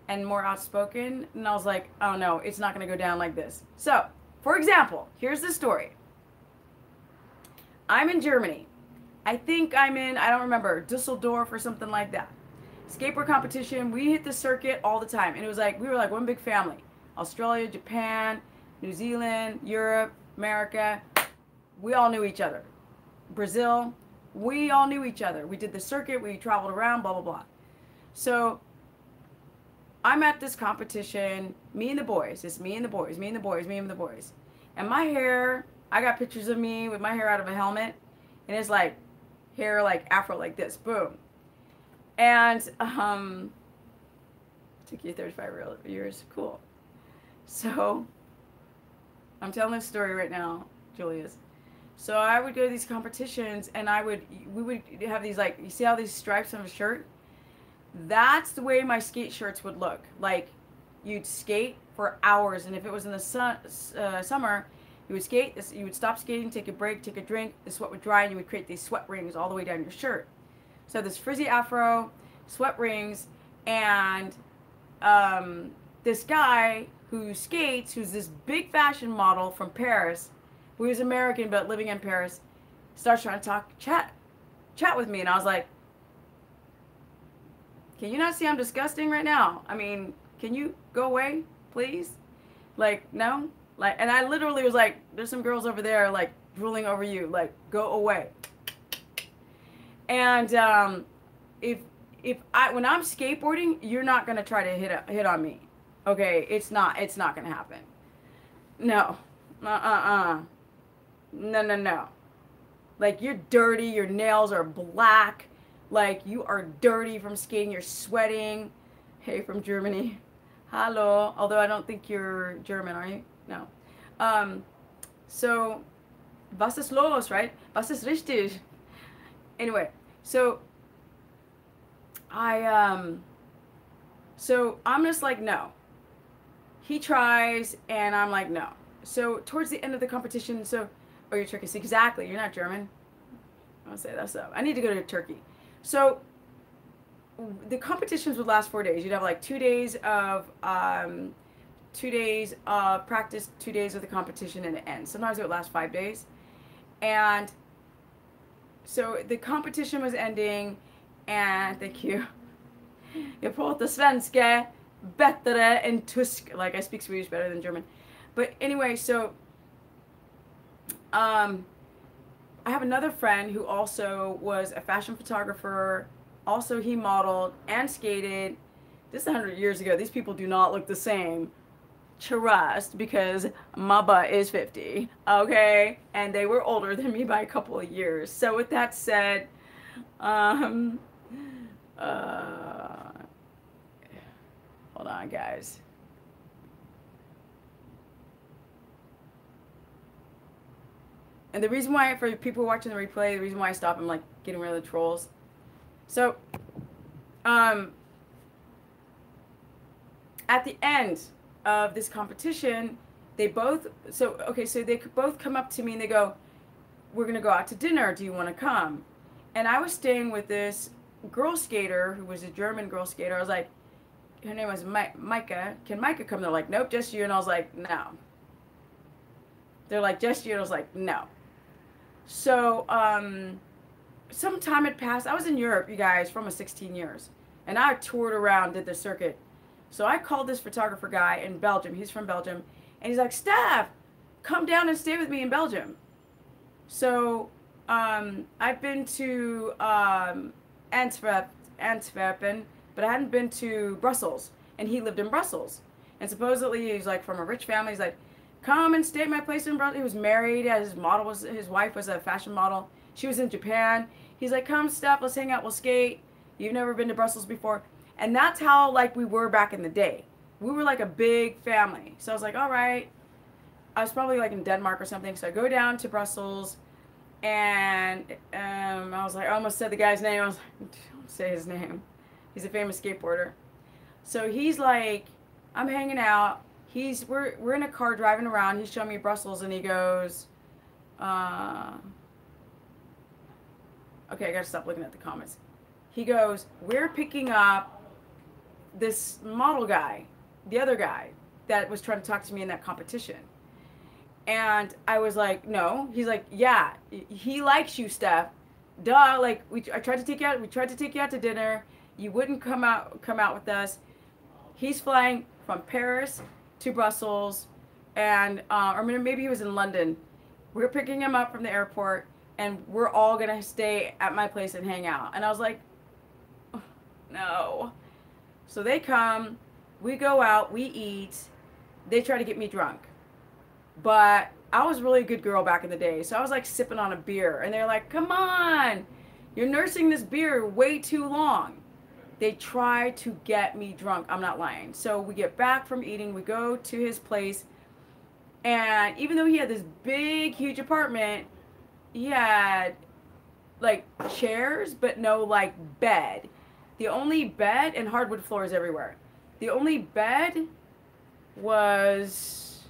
and more outspoken. And I was like, oh no, it's not going to go down like this. So, for example, here's the story. I'm in Germany. I think I'm in, I don't remember, Dusseldorf or something like that. Skateboard competition, we hit the circuit all the time. And it was like, we were like one big family. Australia, Japan, New Zealand, Europe, America. We all knew each other. Brazil, we all knew each other. We did the circuit, we traveled around, blah, blah, blah. So I'm at this competition, me and the boys. It's me and the boys, me and the boys, me and the boys. And my hair, I got pictures of me with my hair out of a helmet. And it's like hair like afro like this, boom. And took you 35 years, cool. So I'm telling this story right now, Julius. So I would go to these competitions, and we would have these, like, you see how these stripes on a shirt? That's the way my skate shirts would look. Like, you'd skate for hours, and if it was in the summer, You would skate, you would stop skating, take a break, take a drink, the sweat would dry, and you would create these sweat rings all the way down your shirt. So this frizzy afro, sweat rings, and this guy who skates, who's this big fashion model from Paris, who is American but living in Paris, starts trying to chat with me, and I was like, can you not see I'm disgusting right now? I mean, can you go away, please? Like, no? Like, and I literally was like, there's some girls over there, like, drooling over you. Like, go away. And when I'm skateboarding, you're not gonna try to hit on me. Okay, it's not gonna happen. No. No. Like, you're dirty, your nails are black. Like, you are dirty from skating, you're sweating. Hey, from Germany. Hallo. Although I don't think you're German, are you? No. So, was ist los, right? Was ist richtig? Anyway, so so I'm just like, no. He tries, and I'm like, no. So towards the end of the competition, oh, you're Turkish. Exactly, you're not German. I'll say that stuff. I need to go to Turkey. So the competitions would last 4 days. You'd have like 2 days of practice, 2 days of the competition, and it ends. Sometimes it would last 5 days. And so the competition was ending, and thank you. Jag pratar svenska bättre än tysk. Like, I speak Swedish better than German. But anyway, so I have another friend who also was a fashion photographer. Also, he modeled and skated. This is 100 years ago. These people do not look the same. Trust, because my butt is 50, okay? And they were older than me by a couple of years. So with that said, hold on, guys. And the reason why, for people watching the replay, the reason why I stopped, I'm like getting rid of the trolls. So, at the end of this competition, they both come up to me and they go, we're going to go out to dinner. Do you want to come? And I was staying with this girl skater who was a German girl skater. I was like, her name was Micah. Can Micah come? They're like, nope, just you. And I was like, no. They're like, just you. And I was like, no. So, some time had passed. I was in Europe, you guys, for almost 16 years. And I toured around, did the circuit. So I called this photographer guy in Belgium. He's from Belgium. And he's like, Steph, come down and stay with me in Belgium. So I've been to Antwerpen, but I hadn't been to Brussels. And he lived in Brussels. And supposedly he's like from a rich family. He's like, come and stay at my place in Brussels. He was married. His wife was a fashion model. She was in Japan. He's like, come, Steph, let's hang out, we'll skate. You've never been to Brussels before. And that's how, like, we were back in the day. We were like a big family. So I was like, all right. I was probably like in Denmark or something. So I go down to Brussels, and I was like, I almost said the guy's name. I was like, don't say his name. He's a famous skateboarder. So he's like, I'm hanging out. We're in a car driving around. He's showing me Brussels, and he goes, okay, I gotta stop looking at the comments. He goes, we're picking up this model guy, the other guy that was trying to talk to me in that competition. And I was like, no. He's like, yeah, he likes you, Steph. Duh, like, we tried to take you out to dinner. You wouldn't come out with us. He's flying from Paris to Brussels, and or maybe he was in London. We're picking him up from the airport, and we're all gonna stay at my place and hang out. And I was like, oh, no. So they come, we go out, we eat. They try to get me drunk, but I was really a good girl back in the day. So I was like sipping on a beer, and they're like, come on, you're nursing this beer way too long. They try to get me drunk. I'm not lying. So we get back from eating, we go to his place, and even though he had this big, huge apartment, he had like chairs, but no like bed. The only bed, and hardwood floors everywhere. The only bed was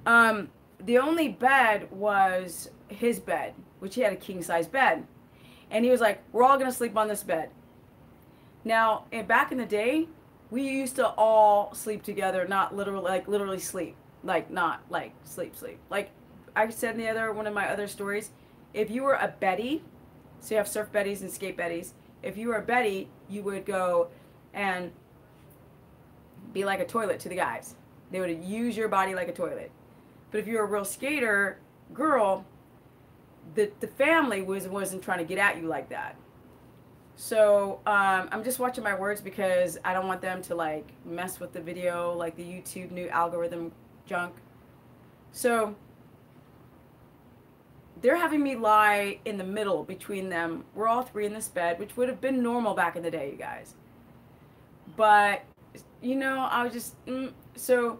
The only bed was his bed, which he had a king size bed. And he was like, we're all going to sleep on this bed. Now, back in the day, we used to all sleep together, not literally, like literally sleep. Like, not like sleep, sleep. Like I said in the other, one of my other stories, if you were a Betty, so you have surf Betties and skate Betties, if you were a Betty, you would go and be like a toilet to the guys. They would use your body like a toilet. But if you're a real skater girl, the family wasn't trying to get at you like that. So I'm just watching my words because I don't want them to like mess with the video, like the YouTube new algorithm junk. So they're having me lie in the middle between them. We're all three in this bed, which would have been normal back in the day, you guys. But, you know, I was just, so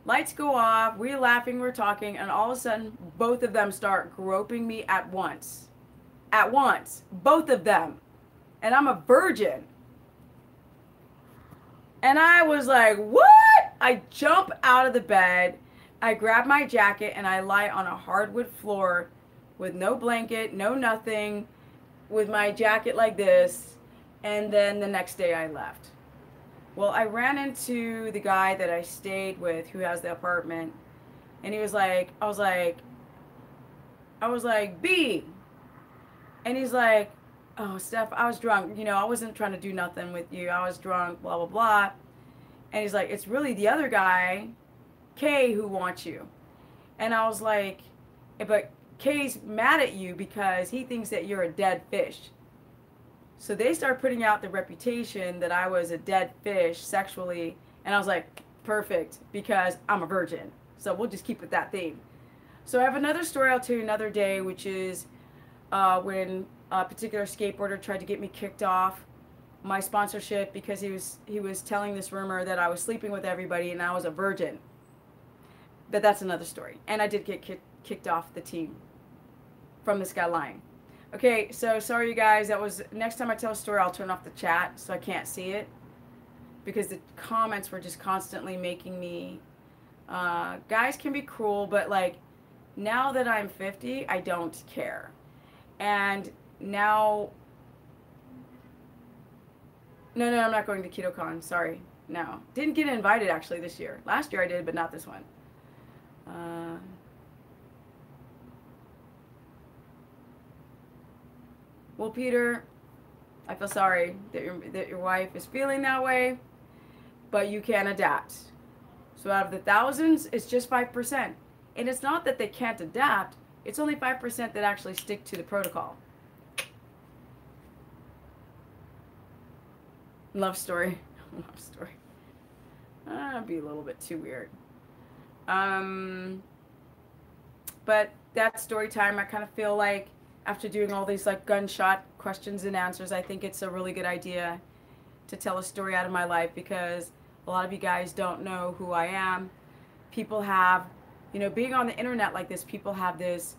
lights go off, we're laughing, we're talking, and all of a sudden, both of them start groping me at once. At once. Both of them. And I'm a virgin. And I was like, what? I jump out of the bed, I grab my jacket, and I lie on a hardwood floor with no blanket, no nothing, with my jacket like this. And then the next day I left. Well, I ran into the guy that I stayed with who has the apartment, and he was like, I was like, B. And he's like, oh, Steph, I was drunk. You know, I wasn't trying to do nothing with you. I was drunk, blah, blah, blah. And he's like, it's really the other guy, K, who wants you. And I was like, but K's mad at you because he thinks that you're a dead fish. So they start putting out the reputation that I was a dead fish sexually. And I was like, perfect, because I'm a virgin. So we'll just keep with that theme. So I have another story I'll tell you another day, which is when a particular skateboarder tried to get me kicked off my sponsorship because he was telling this rumor that I was sleeping with everybody and I was a virgin. But that's another story. And I did get kicked off the team from this guy lying. Okay, so sorry you guys, that was, next time I tell a story I'll turn off the chat so I can't see it, because the comments were just constantly making me, guys can be cruel, but like, now that I'm 50, I don't care. And now, no, I'm not going to KetoCon, sorry, no. Didn't get invited actually this year. Last year I did, but not this one. Well, Peter, I feel sorry that your wife is feeling that way, but you can adapt. So out of the thousands, it's just 5%. And it's not that they can't adapt, it's only 5% that actually stick to the protocol. Love story. Love story. That'd be a little bit too weird. But that's story time. I kind of feel like after doing all these like gunshot questions and answers, I think it's a really good idea to tell a story out of my life, because a lot of you guys don't know who I am. People have, you know, being on the internet like this, people have this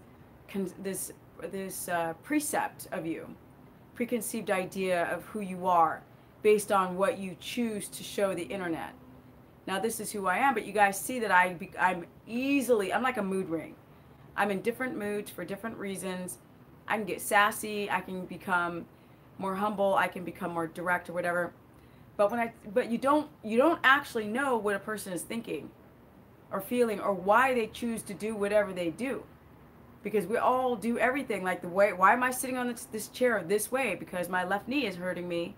precept of you, preconceived idea of who you are based on what you choose to show the internet. Now this is who I am, but you guys see that I'm like a mood ring. I'm in different moods for different reasons. I can get sassy, I can become more humble, I can become more direct or whatever. But you don't actually know what a person is thinking or feeling or why they choose to do whatever they do. Because we all do everything, like the way, why am I sitting on this chair this way? Because my left knee is hurting me,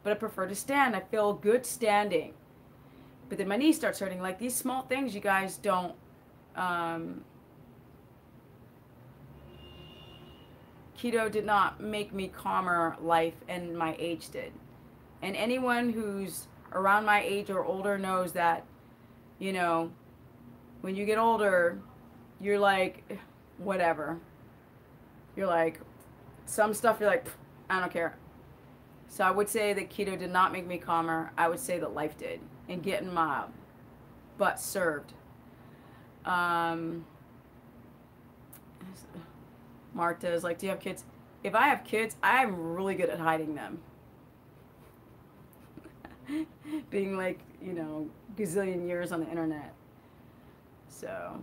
but I prefer to stand. I feel good standing. But then my knee starts hurting. Like these small things you guys don't, keto did not make me calmer life, and my age did. And anyone who's around my age or older knows that, you know, when you get older, you're like, whatever. You're like, some stuff you're like, I don't care. So I would say that keto did not make me calmer. I would say that life did, and getting my butt served. Marta is like, do you have kids? If I have kids, I'm really good at hiding them. Being like, you know, gazillion years on the internet. So,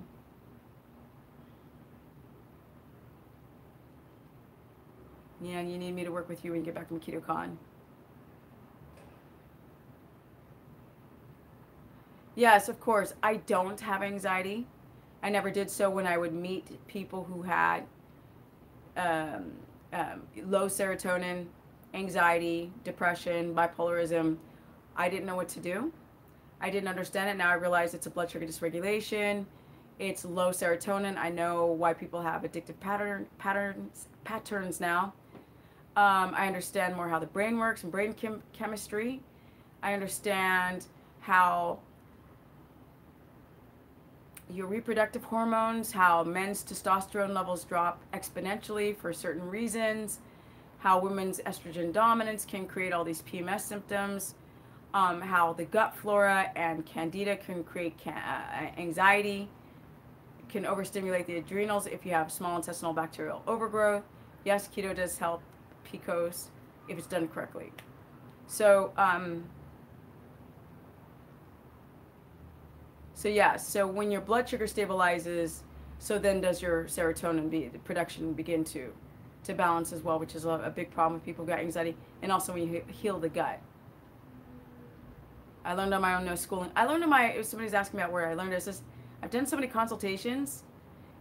Yeah, you need me to work with you when you get back from KetoCon. Yes, of course. I don't have anxiety. I never did. So when I would meet people who had um, low serotonin, anxiety, depression, bipolarism, I didn't know what to do. I didn't understand it. Now I realize it's a blood sugar dysregulation. It's low serotonin. I know why people have addictive patterns now. I understand more how the brain works and brain chemistry. I understand how your reproductive hormones, how men's testosterone levels drop exponentially for certain reasons, how women's estrogen dominance can create all these PMS symptoms, how the gut flora and candida can create anxiety, can overstimulate the adrenals if you have small intestinal bacterial overgrowth. Yes, keto does help PCOS if it's done correctly. So, so when your blood sugar stabilizes, so then does your serotonin production begin to balance as well, which is a big problem with people who got anxiety, and also when you heal the gut. I learned on my own, no schooling. I learned on my, if somebody's asking me about where I learned this, I've done so many consultations,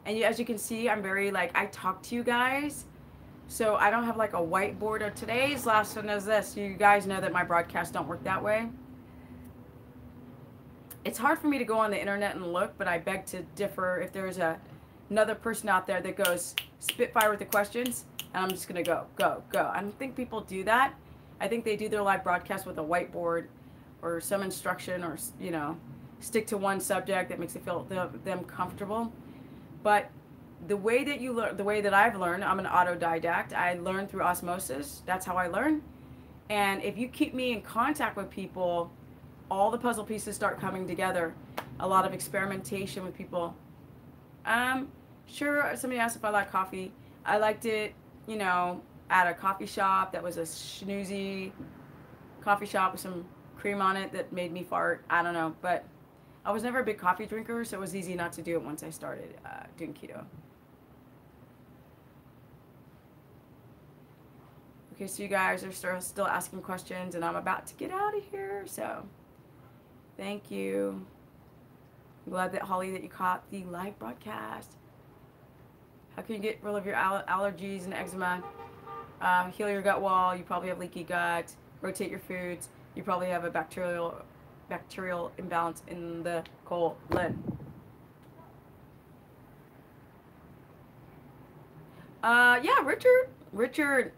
and as you can see, I'm very, like, I talk to you guys, so I don't have like a whiteboard of today's lesson is this. You guys know that my broadcasts don't work that way. It's hard for me to go on the internet and look, but I beg to differ. If there's another person out there that goes spitfire with the questions, and I'm just going to go. I don't think people do that. I think they do their live broadcast with a whiteboard or some instruction, or, you know, stick to one subject that makes it feel them comfortable. But the way that you learn, the way that I've learned, I'm an autodidact. I learn through osmosis. That's how I learn. And if you keep me in contact with people, all the puzzle pieces start coming together. A lot of experimentation with people. Sure, somebody asked if I like coffee. I liked it, you know, at a coffee shop that was a snoozy coffee shop with some cream on it that made me fart. I don't know, but I was never a big coffee drinker, so it was easy not to do it once I started doing keto. Okay, so you guys are still asking questions, and I'm about to get out of here, so thank you. I'm glad that, Holly, that you caught the live broadcast. How can you get rid of your allergies and eczema? Heal your gut wall. You probably have leaky gut. Rotate your foods. You probably have a bacterial imbalance in the colon. Yeah, Richard,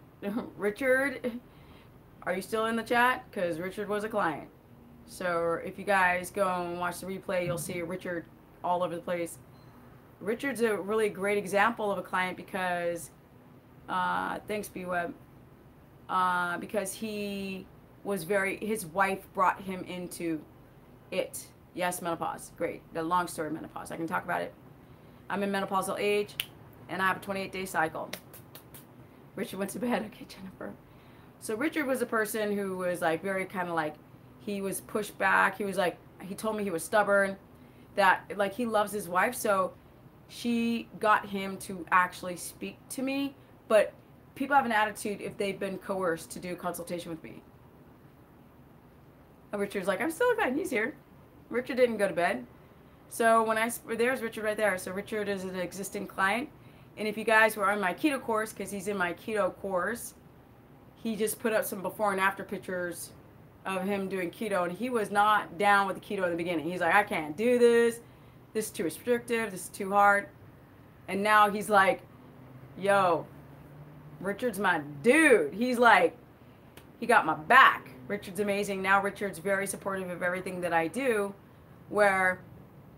are you still in the chat? Because Richard was a client. So if you guys go and watch the replay, you'll see Richard all over the place. Richard's a really great example of a client because, thanks B-Web, because he was his wife brought him into it. Yes, menopause, great. The long story, menopause. I can talk about it. I'm in menopausal age, and I have a 28-day cycle. Richard went to bed. Okay, Jennifer. So Richard was a person who was like very kind of like, he was pushed back. He was like, he told me he was stubborn, that like he loves his wife. So she got him to actually speak to me. But people have an attitude if they've been coerced to do a consultation with me. And Richard's like, I'm still in bed. He's here. Richard didn't go to bed. So when there's Richard right there. So Richard is an existing client. And if you guys were on my keto course, because he's in my keto course, he just put up some before and after pictures of him doing keto, and he was not down with the keto in the beginning. He's like, I can't do this. This is too restrictive. This is too hard. And now he's like, yo, Richard's my dude. He's like, he got my back. Richard's amazing. Now Richard's very supportive of everything that I do, where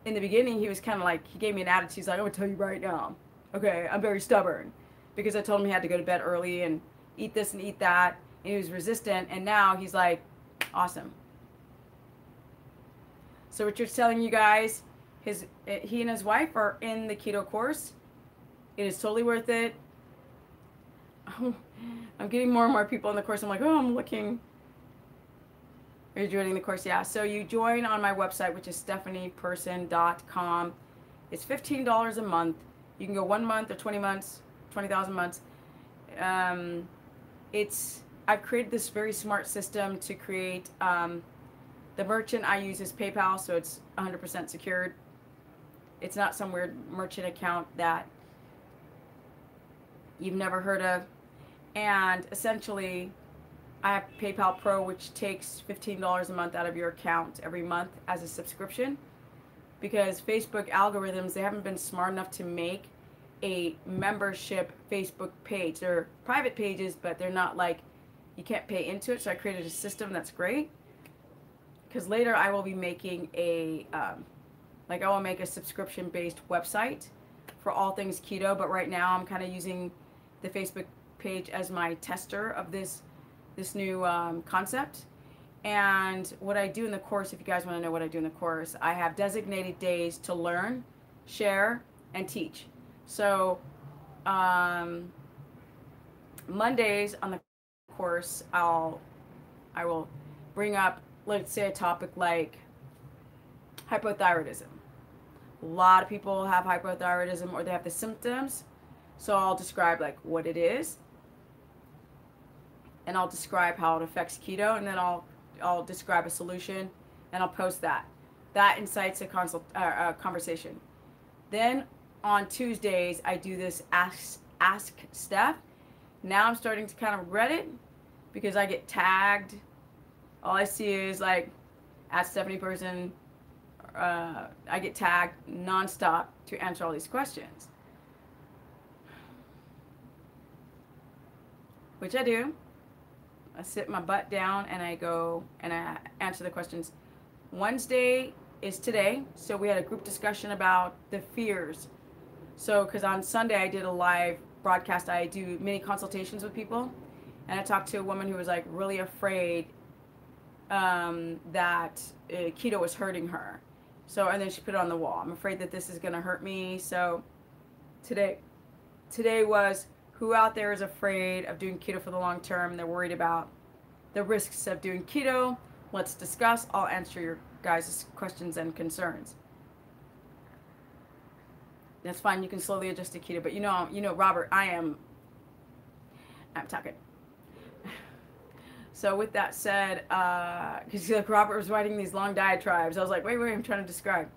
in the beginning he was kind of like, he gave me an attitude. He's like, I'm going to tell you right now. Okay, I'm very stubborn because I told him he had to go to bed early and eat this and eat that. And he was resistant. And now he's like, awesome. So Richard's telling you guys, he and his wife are in the keto course. It is totally worth it. I'm getting more and more people in the course. I'm like, oh, I'm looking. Are you joining the course? Yeah. So you join on my website, which is stephanieperson.com. It's $15 a month. You can go 1 month or 20 months, 20,000 months. I've created this very smart system to create, the merchant I use is PayPal, so it's 100% secured. It's not some weird merchant account that you've never heard of. And essentially, I have PayPal Pro, which takes $15 a month out of your account every month as a subscription, because Facebook algorithms, they haven't been smart enough to make a membership Facebook page. They're private pages, but they're not like, you can't pay into it. So I created a system that's great, because later I will be making I will make a subscription-based website for all things keto, but right now I'm kind of using the Facebook page as my tester of this new concept. And what I do in the course, if you guys want to know what I do in the course, I have designated days to learn, share, and teach. So Mondays on the course, I will bring up, let's say, a topic like hypothyroidism. A lot of people have hypothyroidism, or they have the symptoms. So I'll describe like what it is, and I'll describe how it affects keto, and then I'll describe a solution, and I'll post that. That incites a conversation. Then on Tuesdays, I do this Ask Steph. Now I'm starting to kind of Reddit, because I get tagged. All I see is like Ask Stephanie person. I get tagged nonstop to answer all these questions, which I do. I sit my butt down and I go and I answer the questions. Wednesday is today, so we had a group discussion about the fears. So, because on Sunday I did a live broadcast, I do mini consultations with people, and I talked to a woman who was like really afraid that keto was hurting her. So, and then she put it on the wall. I'm afraid that this is going to hurt me. So today was, who out there is afraid of doing keto for the long term? They're worried about the risks of doing keto. Let's discuss. I'll answer your guys' questions and concerns. That's fine. You can slowly adjust to keto, but you know, Robert, I'm talking. So with that said, because like Robert was writing these long diatribes, I was like, wait, I'm trying to describe.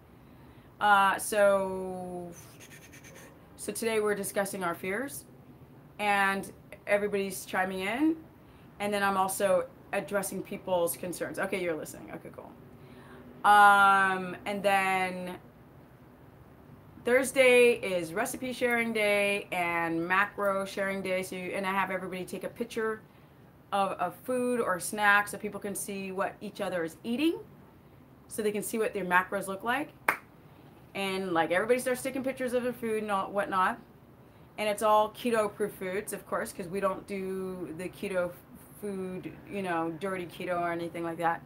So today we're discussing our fears, and everybody's chiming in, and then I'm also addressing people's concerns. Okay, you're listening. Okay, cool. And then Thursday is recipe sharing day and macro sharing day. So and I have everybody take a picture of food or snacks so people can see what each other is eating, so they can see what their macros look like. And like everybody starts taking pictures of their food and all, whatnot. And it's all keto proof foods, of course, because we don't do the keto food, dirty keto or anything like that.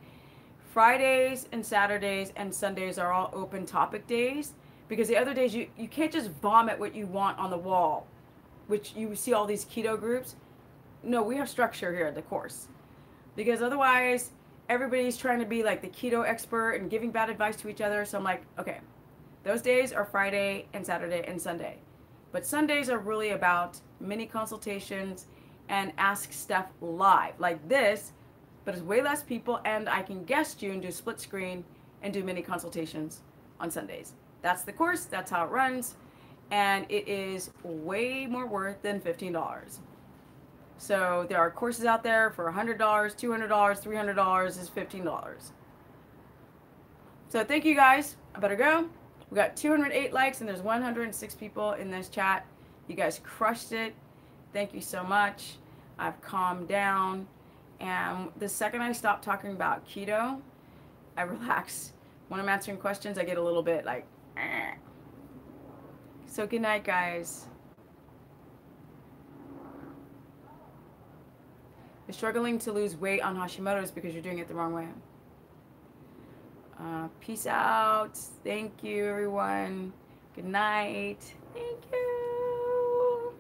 Fridays and Saturdays and Sundays are all open topic days, because the other days you can't just vomit what you want on the wall, which you see all these keto groups. No, we have structure here at the course, because otherwise everybody's trying to be like the keto expert and giving bad advice to each other. So I'm like, okay, those days are Friday and Saturday and Sunday. But Sundays are really about mini consultations and Ask Steph live like this, but it's way less people, and I can guest you and do split screen and do mini consultations on Sundays. That's the course. That's how it runs. And it is way more worth than $15. So there are courses out there for $100, $200, $300 is $15. So thank you guys. I better go. We got 208 likes and there's 106 people in this chat. You guys crushed it. Thank you so much. I've calmed down. And the second I stop talking about keto, I relax. When I'm answering questions, I get a little bit like, eh. So good night, guys. You're struggling to lose weight on Hashimoto's because you're doing it the wrong way. Peace out. Thank you, everyone. Good night. Thank you.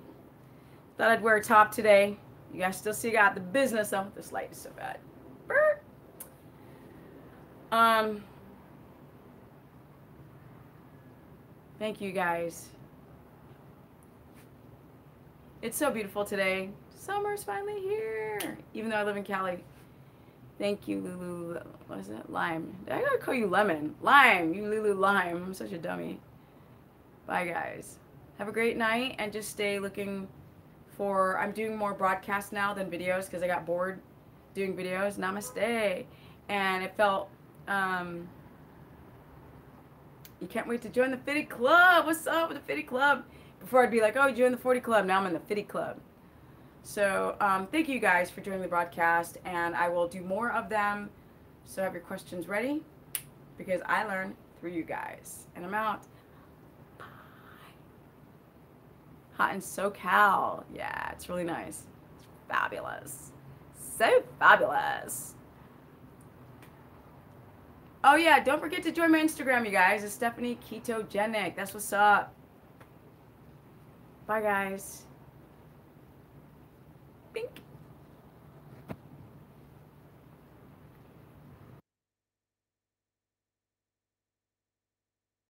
Thought I'd wear a top today. You guys still see I got the business. Oh, this light is so bad. Burr. Thank you, guys. It's so beautiful today. Summer's finally here. Even though I live in Cali. Thank you, Lulu. What is it? Lime. I gotta call you Lemon. Lime. You Lulu Lime. I'm such a dummy. Bye, guys. Have a great night, and just stay looking for... I'm doing more broadcasts now than videos because I got bored doing videos. Namaste. And it felt... You can't wait to join the Fitty Club. What's up with the Fitty Club? Before I'd be like, oh, join the 40 Club. Now I'm in the Fitty Club. So thank you guys for joining the broadcast, and I will do more of them. So have your questions ready, because I learn through you guys. And I'm out. Bye. Hot in SoCal. Yeah, it's really nice. It's fabulous. So fabulous. Oh yeah, don't forget to join my Instagram, you guys. It's Stephanie Ketogenic. That's what's up. Bye, guys. Bink.